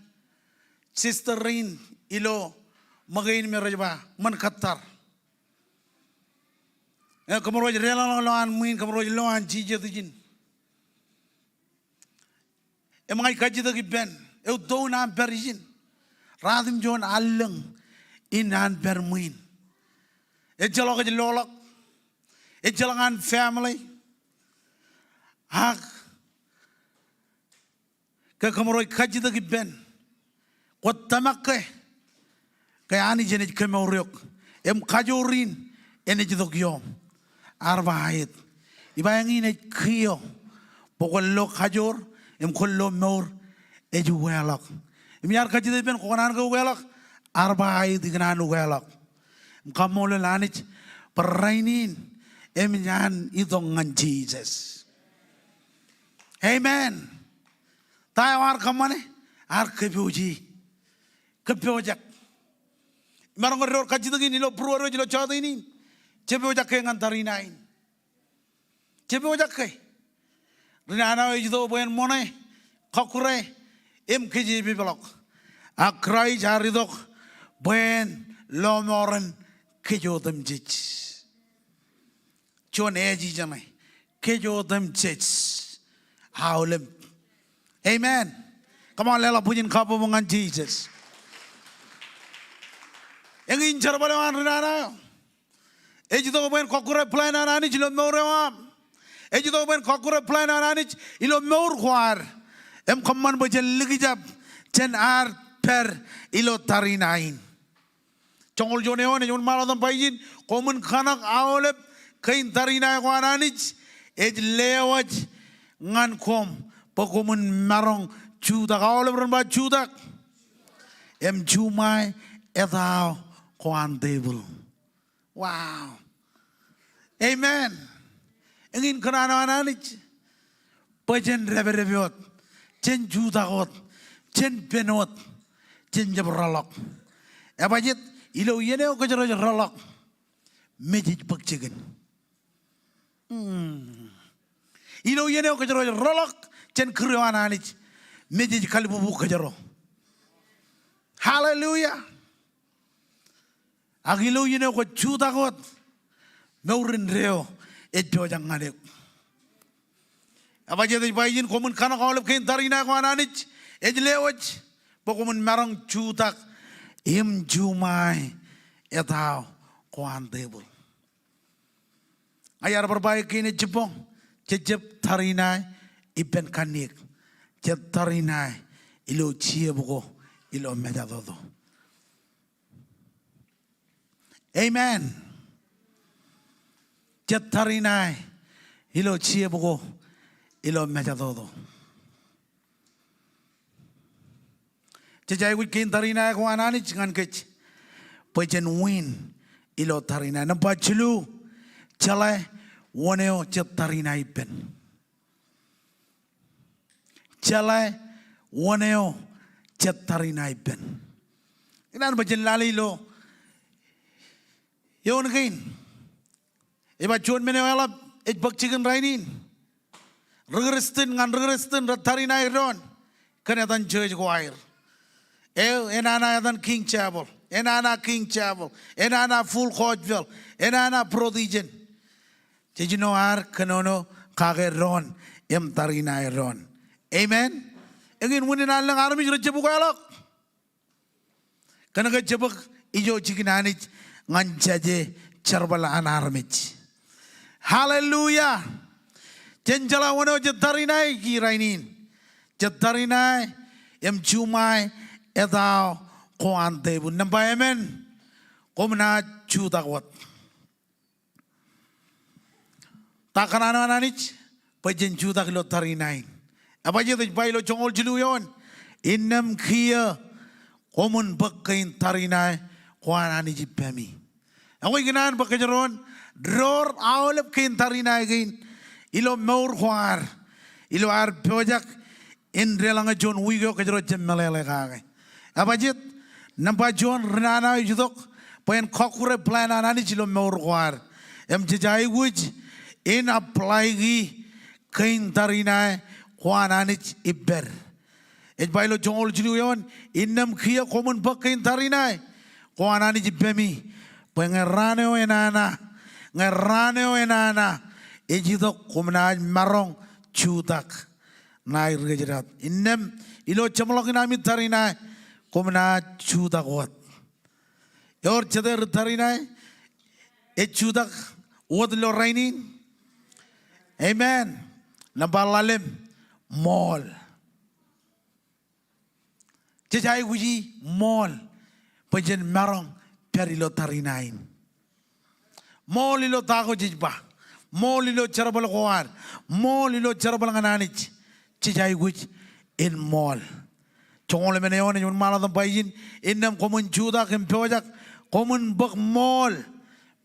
Sisterin ilo magain merajba man katar. Kamaroj rela loan muin kamaroj loan jije dijin. Emang kaji tu kipen, eu dou na berijin, radim jon aleng inan bermuin. Ejalok ejalolok, ejalangan family, Hak ke kamoroi kaji da giben kot tamak ke ani jenet ke mauriok em kajorin ene jidok yom arbait ibayangin e kio pokol lo kajor em kollo maur eju welak em yar kaji da ben konan ko welak arbait ignan welak em Kommol lanich perrainin em yan idongan Jesus. Amen. Tayo ar kamane ar kebuji kebojak. Marang ngor kajito gini lo pruoro jilo chado ini. Chebojak ke ngantarinain. Chebojak ke. Rinana ejito boen mone kokure em keji biblok. Akrai jaridok boen lomoren kejotem jich. Chon eji jamai kejotem jich. Howlem. Amen. Come on, let's put in couple of Jesus. Yang incar balawan rana. Eji to ben kokure plan anani jilo mauram. Eji to ben kokure plan anani ilo maur khwar. Em kamman bajen ligijab chen ar per ilo tarinain. Chongol jone one jon maladam pajin komun khanak awlep kain tarinai khwanani ej lewaj ngan kom. Pokomun marong chudak awal beramba chudak em chumai etau koan table. Wow. Amen. Engin kenana ananich pajen reberebiot chen chudakot chen penot chen jabralok. Ebajet ilo yene o kajaro jabralok mejij pakchigen. Ilo yene o kajaro jabralok chen kriwana anich meji kalibu kajaro. Hallelujah. Agilo yene ko chuta got meurin reo ejo jangane. Abaje de bayin komun kana kawle ken tarina ko anich ejlewaj bokomun marang chutak im jumai etau ko andebul. Ayar berbaik kini jepong jejep tarina iben kanik jetarinai ilo chia buko ilo mejadodo. Amen. Jetarinai ilo chia buko ilo mejadodo. Jajai wit kin tarinai ko anani jangan kech pajen win ilo tarinai nampak chulu chalai woneo jetarinai ben. Jalai woneo jetarinai ben. Inan bajen lali lo. Yon kain. Eba chon mene wala ej bakchigan rainin. Regrestin ngan regrestin ratarinai ron. Kanatan church choir. Enana adan King Chapel. Enana King Chapel. Enana Full Coachville. Enana Prodigen. Did you know ar kanono kage ron em tarinai ron. Amen. Engin munin alang armi jero jebuk alok. Kana ka jebuk ijo chikinanich nganjaje charbala anarmich. Hallelujah. Jenjala wono jetarinai kirainin. Jetarinai em chumai etau koante bun nampai amen. Komna chudakwat. Takanana ananich pajen chudak lo tarinai. Apa je tu bayi lo jongol jiluyon, inam kia komun bakain tarinai kuanani jipemi. Aku ingin bakajaron dror awalap kain tarinai kain ilo maur kuar ilo ar projek indrelanga John wigo kajaro jemmelele kagai. Apa je nampak John renana judok poin kokure plan anani jilo maur kuar em jejai wuj in apply gi kain tarinai kuananich iber. Ej bailo jongol jiluyon innam kia komun bakain tarinai kuanani jipemi. Pengeraneo enana ejito kumnaj marong chutak nair gejerat. Innam ilo chamlok inami tarinai kumnaj chutak wat. Yor cheder tarinai e chutak wat lo rainin. Amen. nabalalem mall. Jejai guji mall. Pajen marong perilo tarinain. Mall ilo tago jijba. Mall ilo charabal kuar. Mall ilo charabal ngananich. Jejai guji in mall. Chongole meneone yung maladang paijin. Innam komun juda kempojak. Komun bak mall.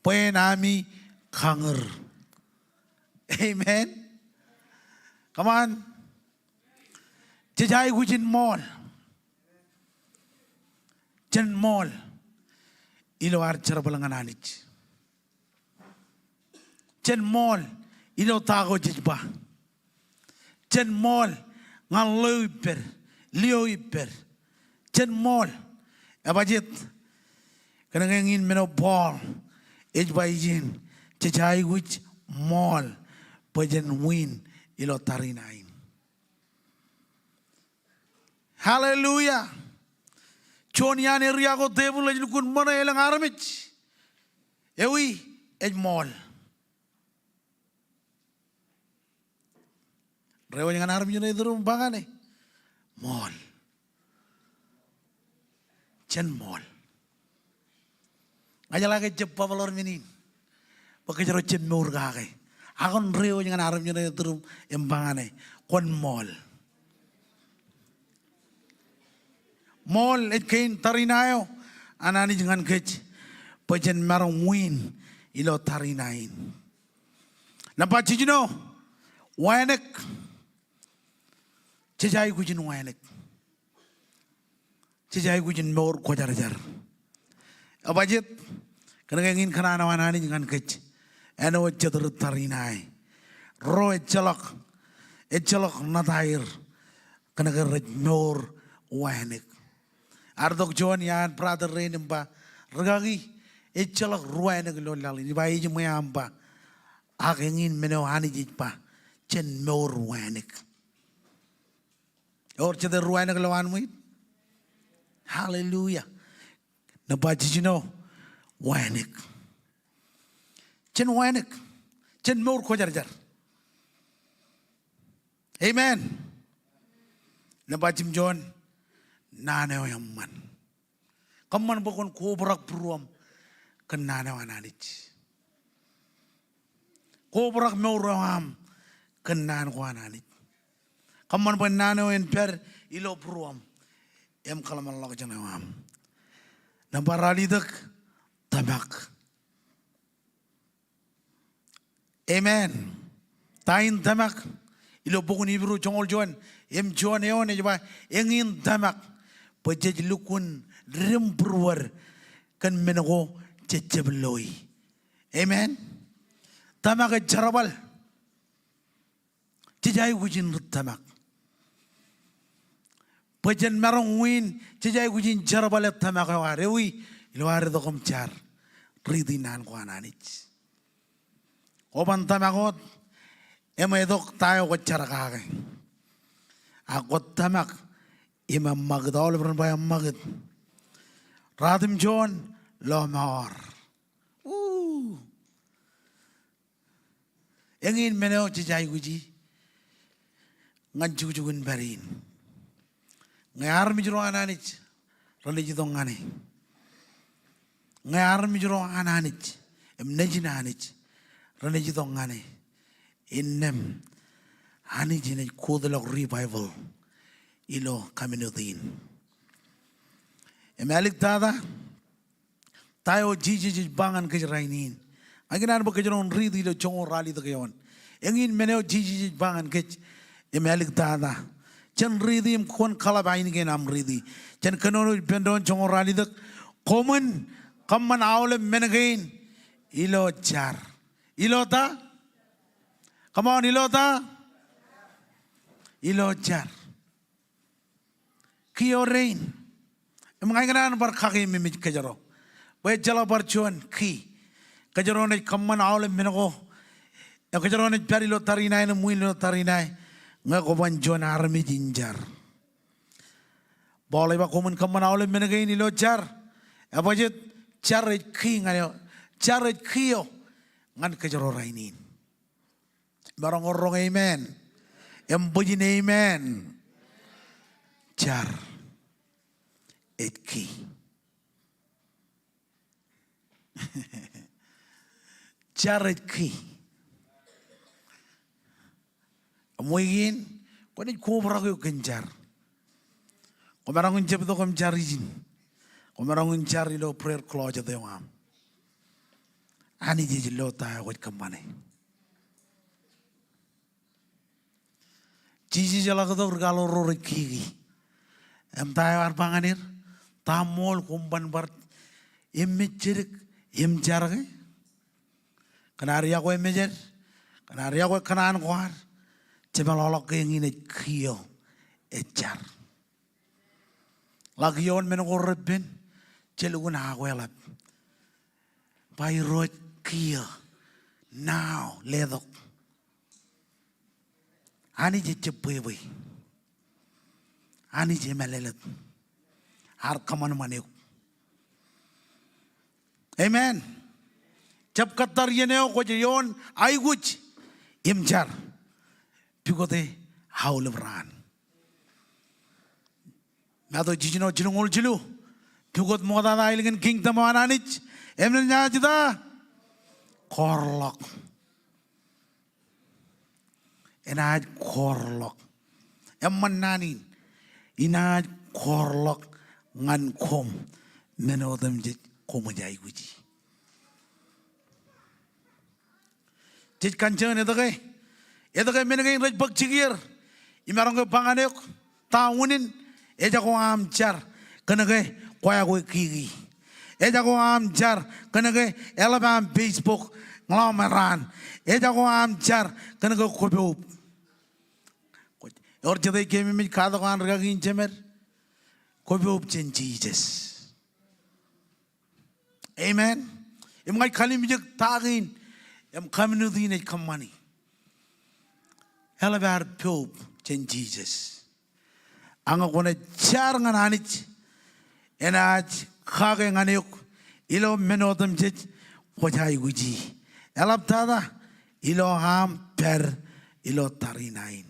Payen ami kanger. Amen. Come on. Jejai guji in mall. Jen mall ilo ar charabalangan anich. Jen mall ilo tago jijba. Jen mall ngan leo iper. Jen mall abajit kana ngin meno ball ejba ijin jejai which mall pajen win ilo tarinain. Hallelujah. Chonian area ko table lagi kun mana elang aramich. Ewi mall. Rewa jangan aram jana itu bangane. Mall. Chen mall. Aja lagi cepat valor minin. Pakai jero chen mur kage. Akon rewa jangan aram jana itu bangane. Kon mall. Mall kain tarinayo anani jangan kech pajen marong win ilo tarinain. Nampak cicino wanek cejai kujin wanek cejai kujin mor kojar-jar abajit kena ingin kana anani jangan kech eno cetur tarinai ro echelok natair kena gerej mor wanek. Ardok John yan brother rain ba regagi echalak ruai na gelo lali ni bai jmo yamba akengin meno hani jitpa chen mo ruanek or chede ruai na gelo anmuit. Hallelujah. Na ba jino wanek chen wanek chen mo ko jar. Amen. Na ba Jim John nane yang man, kaman bukon kubrak beruam, ken nane wananich. Kubrak meuram, ken nane wananich. Kaman bukon nane yang per ilo beruam, em kalaman log janawam. Namparali dek tamak. Amen. Tain tamak, ilo bukon ibru jongol joan, em joan eon ejba engin tamak. Pajaj lukun rimperwar kan menago cecebeloi. Amen. Tamak jarabal. Cejai gujin tamak. Pajan marong win cejai gujin jarabal tamak warewi ilwar dokom car ridinan ko ananich. Oban tamakot emedok tayo ko carakake. Akot tamak imam magad all over by a magad. Radim John Lomar. Engin meneo cicai guji ngan jugun barin. Ngayar mi jero ananich religi dongane. Ngayar mi jero ananich em nejina anich religi dongane. Innem anijine kodalok revival. Ilo kaminutin. Emalik tada tayo jiji bangan kejerainin. Aginan ba kejeron ridi ilo chongo rali to kayon. Engin meneo jiji bangan kej emalik tada. Chen ridi im kon kalabain ke nam ridi. Chen kanono pendon chongo rali to common kamman awle menagain ilo char. Ilo ta? Come on ilo ta? Ilo char. Kio rain. Emang ngayon bar kaki mimit kajaro. Baik jala bar cuan ki. Kajaro ne kamman awle minago. Ya kajaro ne pari lo tarinai ne mui lo tarinai. Ngago ban cuan armi jinjar. Boleh ba kuman kamman awle minago ini lo jar. Apa je jar ki ngayo. Jar kio ngan kajaro rainin. Barang orang amen. Embujin amen. Jar. Et ki. Jar et ki. Amoyin. Kau ni kubra kau kenjar. Kau merangun jep tu kau mencari jin. Kau merangun cari lo prayer closet tu yang Ani je lo tahu wat kemana. Cici jala kau tu kalau rorik kiri. Em tahu arpanganir. Tamol kumpan bar. Em mencirik. Em jarak. Kenari aku em mencir. Kenari aku kenan kuar. Cuma lolok yang ini kio. Ejar. Lagi yon menengorepin. Celugun aku elap. Bayrot kio. Now ledok. Ani je cepoi. Ani je melelet. Har kaman maniuk. Amen. Jab katar yeneo ko yon ay guch. Imjar. Pigote haulebran. Mado jijino jinungol jilu. Pigot moda da ilgen kingdom ananich. Emnen nyajida. Korlok. Enaj korlok. Emman nanin. Inaj korlok ngan kom. Menodem je komajai guji. Jij kanchen itu kay. Itu kay menengay raj bagchigir. Imarang ko panganayok. Taunin. Eja ko amchar. Kanagay. Kwaya ko kiri. Eja ko amchar. Kanagay. Elabam Facebook. Nglameran. Eja ko amchar. Kanagay kobeop. Or jatay kemi mij kada ko anraga ginchemer. Kobeop chen Jesus. Amen. Imay kali mijak tagin. Em community ne kamani. Helabar Pope chen Jesus. Anga kone char ngan anich. Enaj khage nganiuk. Ilo menotam chech. Pojai guji. Elab tada. Ilo ham per. Ilo tarinain.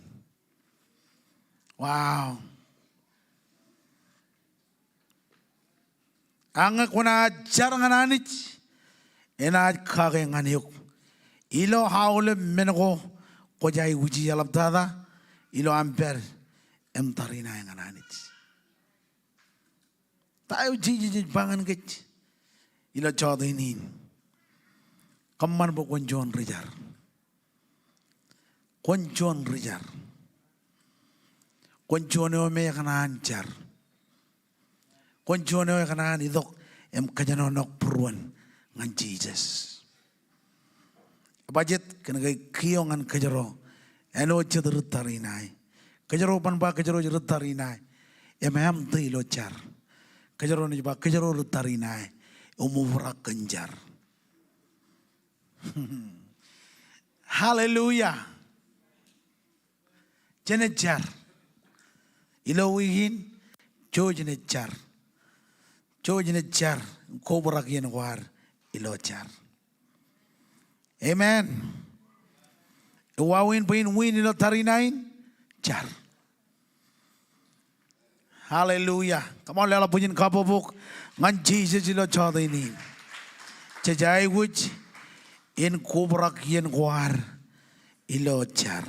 Wow. Anga kona char ngan anich. Enaj khage nganiuk. Ilo haule mengo kojai uji alap tada ilo amper em tarina yang ananit. Tahu jiji bangan kec ilo codo ini. Kaman bo konjon rijar. Konjon rijar. Konjon o me kanan jar. Konjon o kanan idok em kajanonok pruan ngan Jesus. Budget kena kay kiyongan kajaro eno chadar tarinai kajaro panba kajaro jar tarinai emam tilo char kajaro ni ba kajaro tarinai umuvra kanjar. Hallelujah. Jene char ilo wihin jo jene char kobra kien war ilo char. Amen. Wawin win ilo tarinain jar. Hallelujah. Come on, lela punya kapobuk ngan Jesus ilo chada ini. Cejai wuj in kubrak yen war ilo jar.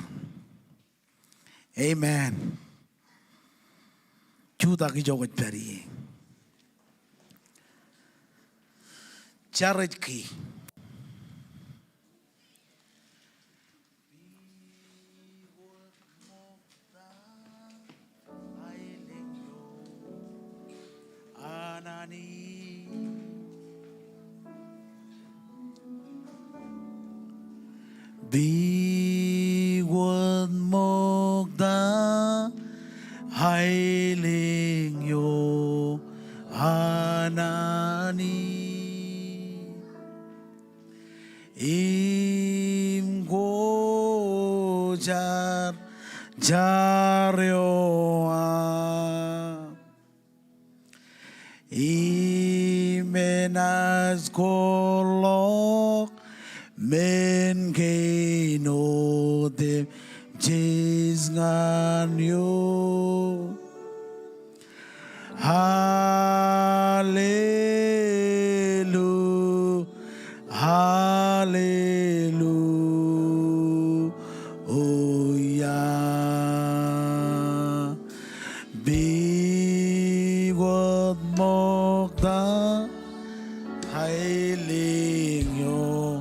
Amen. Juta ki jogot peri. Jaret ki. Bigwan mogda hailing yo hanani im gojar jaryoa imenas kolok men keno de Cheese ngan yo. Hallelujah. Hallelujah. Bigot mokta heilig yo.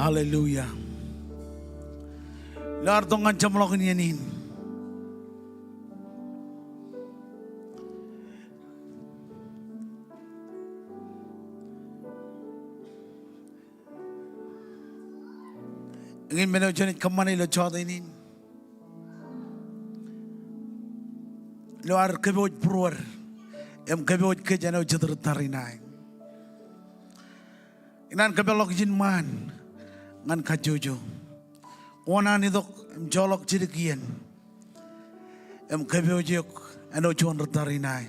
Hallelujah. Lord, tong ngancam lo kenyanin. Ingin menunjukkan kemana lo coba ini. Lo ar keboj pruar, keboj kejana ujar tarinai. Inan kebelok jinman. Ngan kajojo, wana ni dok jolok cirikian, kabejok, ano chuan retarinai.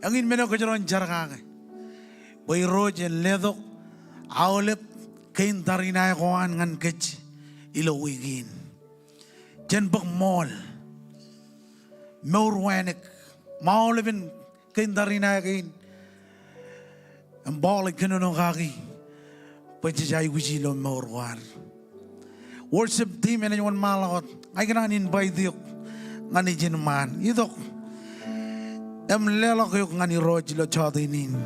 Angin meno kejaran jarak, boy rojen ledok, awlep kain tarinai kawan ngan kec, ilo wigin. Jen bak mall, meur wanek, mau leben kain tarinai kain, balik keno kaki. Pajajay guji lo maurwar. Worship team ena yon malakot. Ay kana invite yok ngani jinman. Idok lelok yok ngani roj lo chadinin.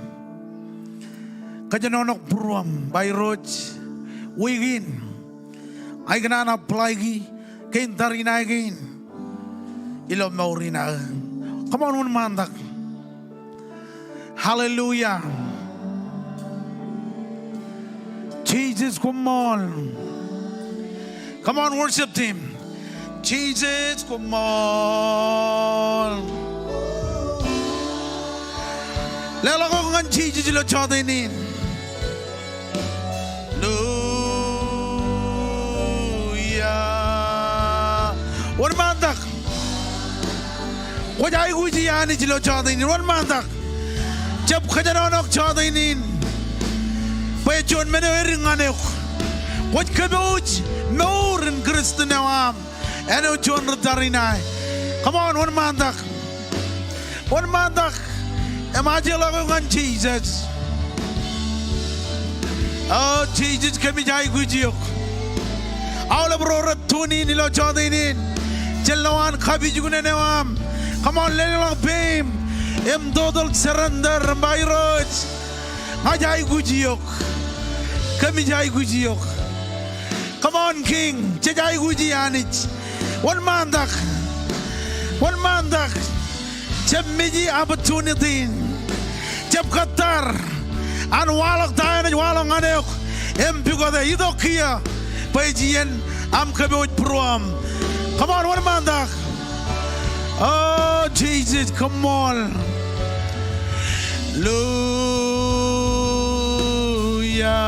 Kajanonok buruam by roj wigin. Ay kana na plagi kain tarina again. Ilo maurina. Come on one mandak. Hallelujah. Jesus, Kommol. Come on, worship team. Jesus, Kommol. Lelo ko ngan Jesus lo chodinin. Hallelujah. One mandak. Wajai guji yani lo chodinin. One mandak. Jab khajanonok chodinin. John meneringanuk, what kabouch, more in Christian awam, and John Retarinai. Come on, one mandak, imagine on Jesus. Oh, Jesus, can be jai gujuk. All of Rora Tuni, Nilo Chodinin, Jelawan Kabijugunawam. Come on, little beam, total surrender by roads. Majai gujuk. Kami jai gujiyok. Come on, King. Jai gujiyanich. One mandak. Jab miji opportunity. Jab Qatar. An walak tayo na walak anayok. Empigo da idok kia. Pajiyan am kabot pruam. Come on, one mandak. Oh, Jesus, Kommol. Hallelujah.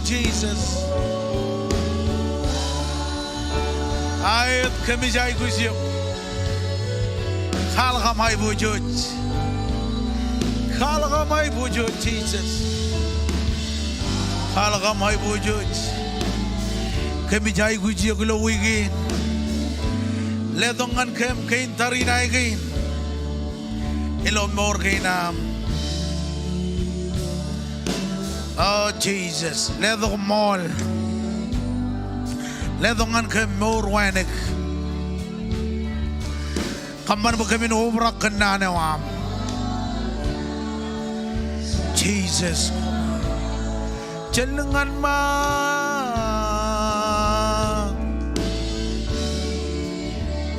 Jesus. Ayat kami jai kusiyo. Kalgamay bujud. Kalgamay bujud Jesus. Kalgamay bujud. Kami jai kusiyo kulawigin. Ledongan kem kain tarinay kain. Ilon mor kainam. Oh Jesus, ledong Kommol. Ledongan kem mor wanek. Kaman ba kami nubrak kananawam. Jesus. Jalangan ma.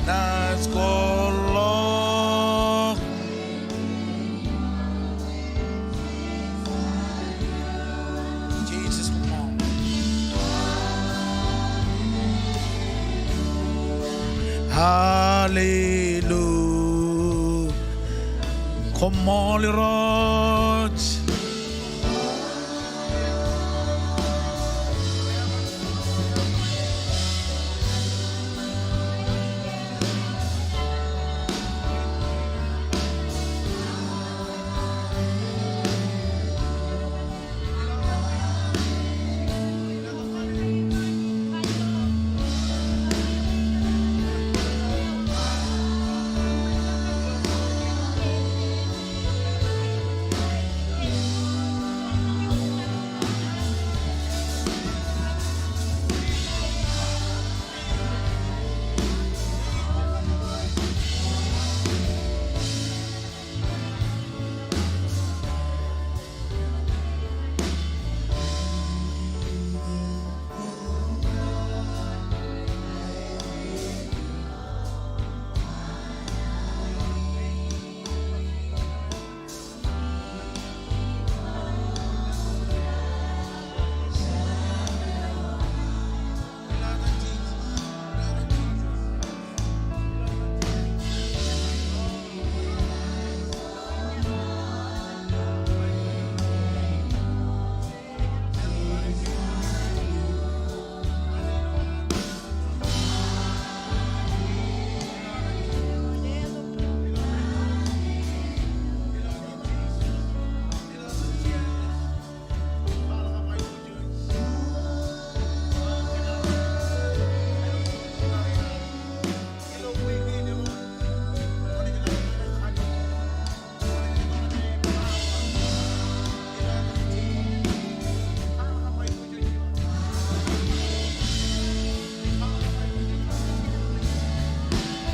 Naskolok. Jesus, come on. Hallelujah. Kommol rot.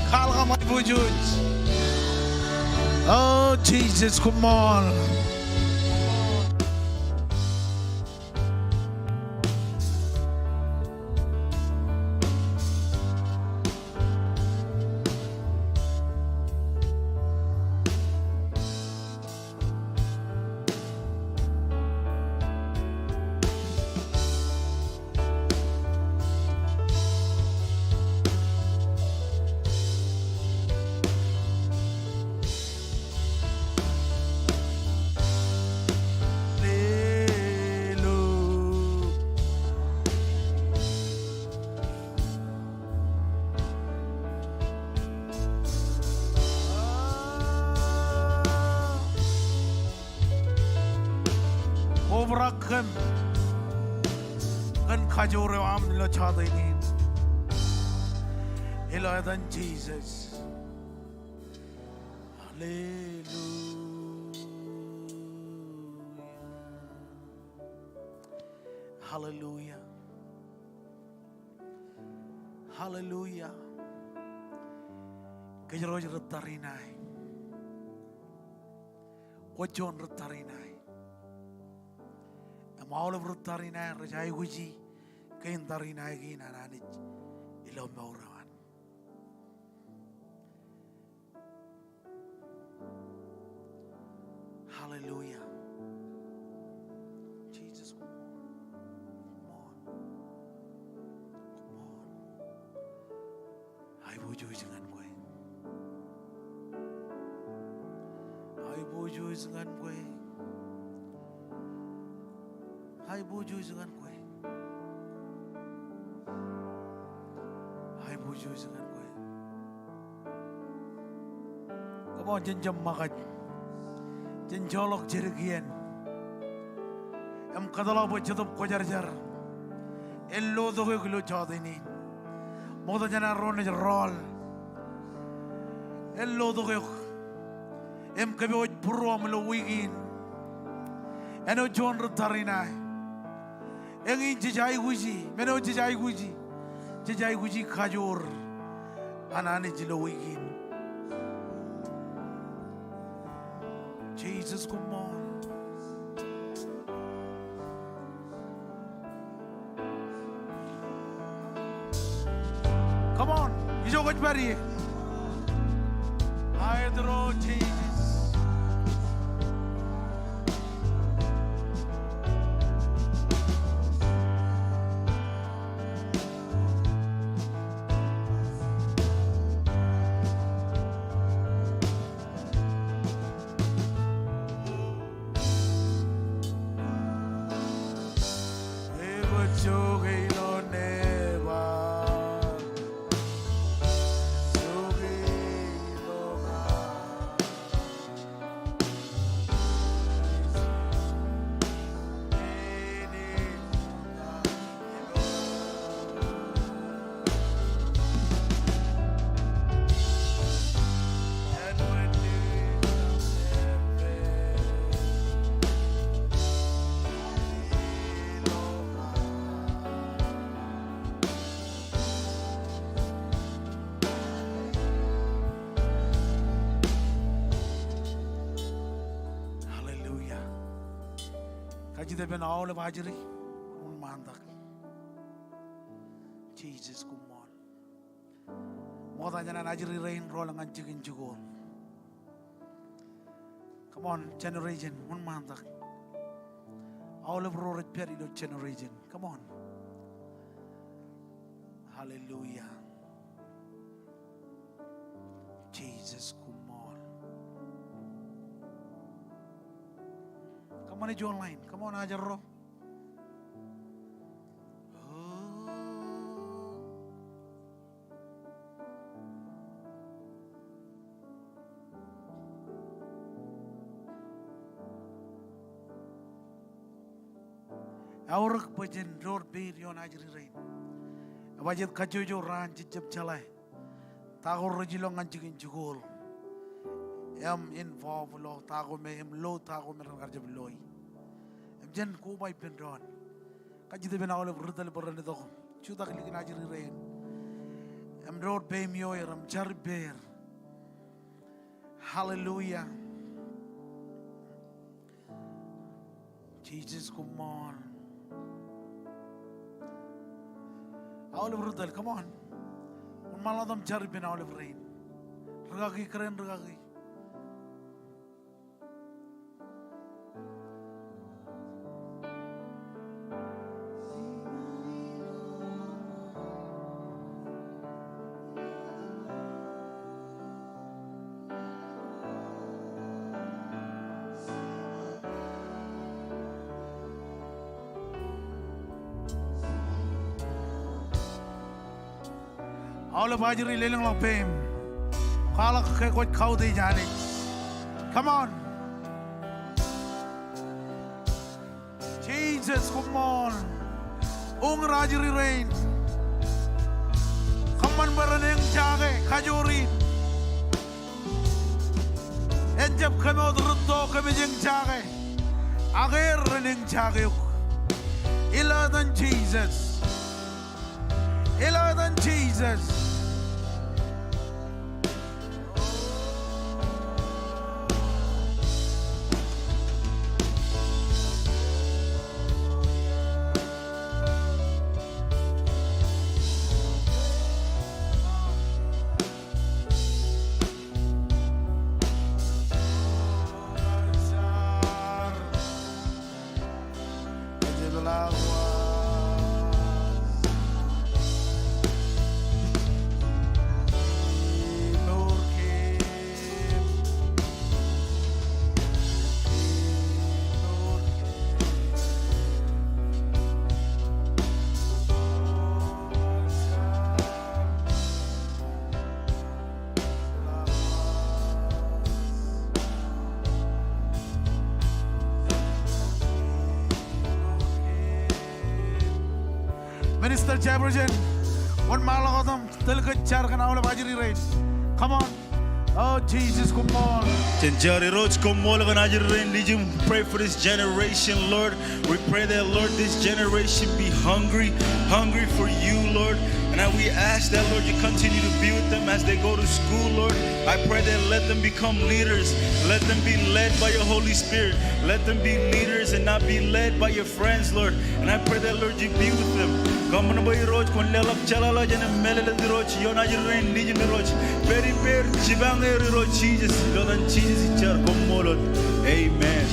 Kalgamay bujud. Oh Jesus, come on. Obrakem kan kajore am lo chadainin. Elodan Jesus. Hallelujah. Hallelujah. Hallelujah. Kajroj ratarinai. Wajon ratarinai. Maul ratarinai rajai guji. Kain tarinai gina nanit. Ilom maurawan. Hallelujah. Jesus, come on. Come on. I bojo jangan gue. I bojo jangan gue. I bojo jangan gue. bujo sangan gue. Come on, jen jam makat, jen jolok jerigian. Em kadala buat jatuh kojar jar. Ello doge kilo jatuh ini. Moda jana ron jar roll. Ello doge. Em kabe oj puru amlo wigin. Eno John rutarina. Engi jijai guji, meno jijai guji. Jijai guji kajur. Anane jilo wigin. Jesus, come on. Come on. Ijo kuch bari. Aydro Jesus. Kaji ben all of Ajiri, un mandak. Jesus, come on. More than an Ajiri rain rolling and chicken jugol. Come on, generation, un mandak. All of road period of generation. Come on. Hallelujah. Jesus, come on. Come on, John Line. Come on, Ajarro. Our Pajan road beer yon Ajri rain. Wajit Kajojo ran Jib Chalai. Tago Regilong and Chicken Jugol. Am involved low tago me him low tago me Rajab loy. Am Jen Koba Pendron. Kajit ben all of Rutal Borando. Chudak in Ajri rain. Am road pay me oil, am cherry bear. Hallelujah. Jesus, come on. Olive Rutal, come on. Un maladam cherry ben olive rain. Ragagi karen ragagi. All of Ajiri lelang lang pem. Kala kay kot kau di jani. Come on. Jesus, come on. Ung Rajiri rain. Come on, bereneng jage kajuri. Ejab kami odrutto kami jeng jage. Ager reneng jage. Ila than Jesus. Ila than Jesus. Minister Chairperson, one malagotam, Tilka Charkan Aula Bajiri Raid. Come on. Oh, Jesus, Kommol. Tenjari Roach Kommol Vanajirain Lijum. Pray for this generation, Lord. We pray that, Lord, this generation be hungry for you, Lord. And we ask that, Lord, you continue to be with them as they go to school, Lord. I pray that let them become leaders. Let them be led by your Holy Spirit. Let them be leaders and not be led by your friends, Lord. And I pray that, Lord, you be with them. Come on, boy, Roach, when Lelak Chalala and Melody Roach, Yonajirain Lijum Roach. Very fair, Chibang Roach, Jesus, Lord, and Jesus, Kommol. Amen.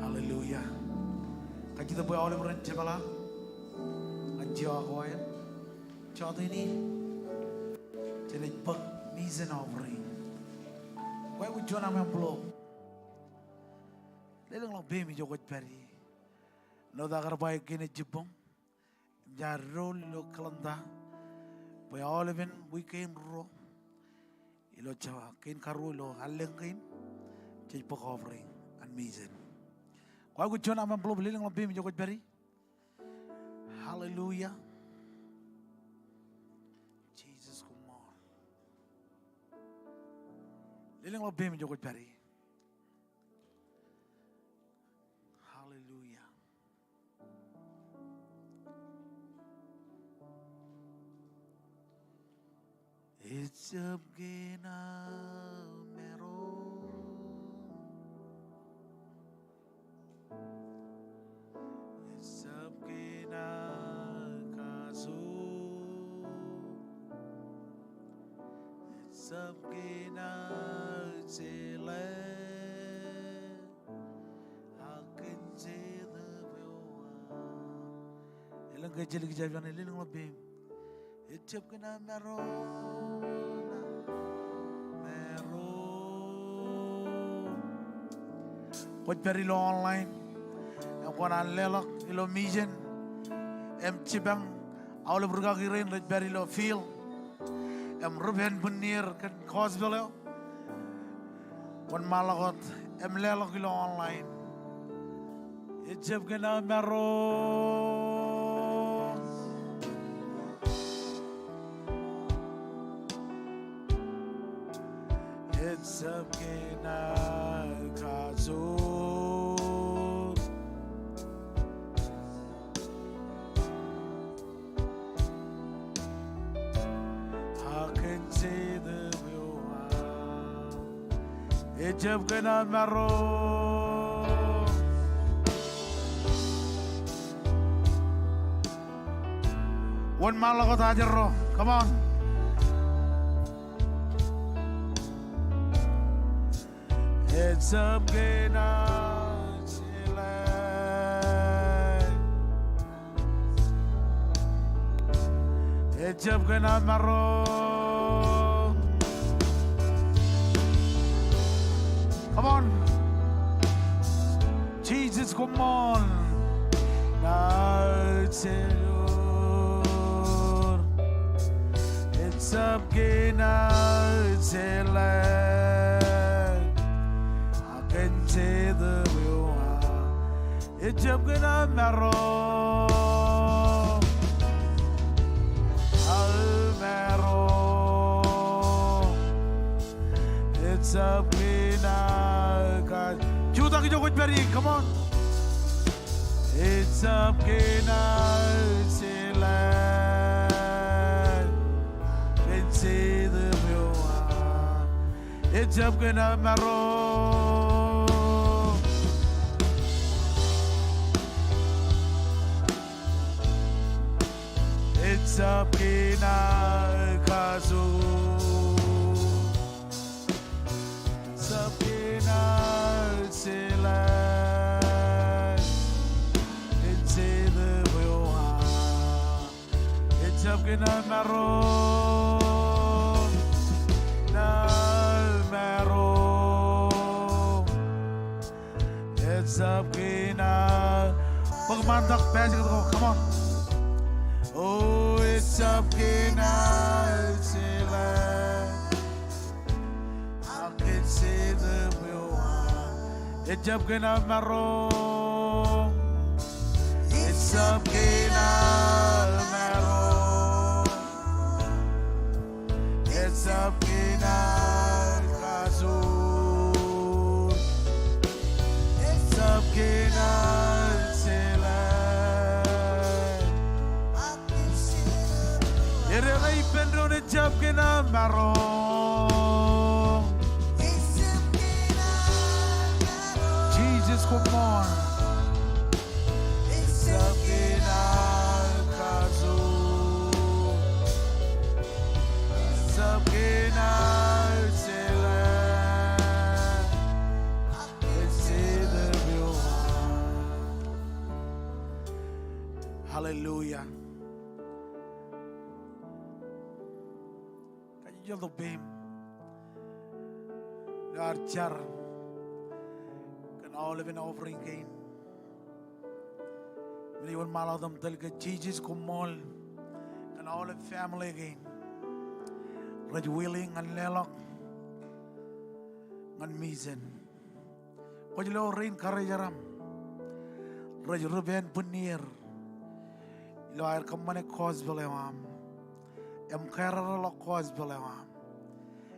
Hallelujah. Kita boy all over Jabala. Iakwe. Chodini. Jadi bak mizan offering. Why would you not blow? Let them be me jogot peri. No da garba ikine jibom. Jarro lo kalanda. Boy all even weekend ro. Ilo chawa kin karu lo halengkin. Jadi bak offering and mizan. Why would you not blow? Let them be me jogot peri. Hallelujah. Jesus, Kommol. Liling lo bim jogot pari. Hallelujah. It's up gina mero. It's up gina. Sabgina chile, akin chile bewa. Ilang kecil kejaban ini ilang lebih. Icap kena mero. Kau cari lo online, yang kau nak lelak, lo mission, cibang, awal berkakirin, lo cari lo feel. Ruben Bunir kan Cosbelo one malagot lelo kilo online ijab kena mero ijab kena kazur Ijab kena mero. One malagot hajar. Come on. Ijab kena chile. Ijab kena mero. Come on. Jesus, Kommol. It's up gina chile. I can see the view. It's up gina mero. Mero. It's up gina. Juta ki jogot peri, come on. It's up kena sila. Can see the view. It's up kena mero. It's up kena kazu. It's up kena sila. It's the view. It's up kena mero. It's up kena Pagmandak basic ko. Come on. Oh, it's up sila. I can see the view. It's up marong. It's up marong. It's up kasur. It's up sila. Irenay penro ni jab marong. Jesus, come on. It's up kasur. It's up sila. Hallelujah. Can you the beam? God jar. Can all live in offering gain. When mal them tell Jesus Kommol. Can all the family again. Raj willing and lelok. And misen. What you know rain karajaram. Raj Ruben punir. Lo air kamane cause belewam. Em khaira lo cause belewam.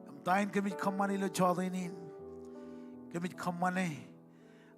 Em tain kemit kamane lo chodinin. Kemit kamane.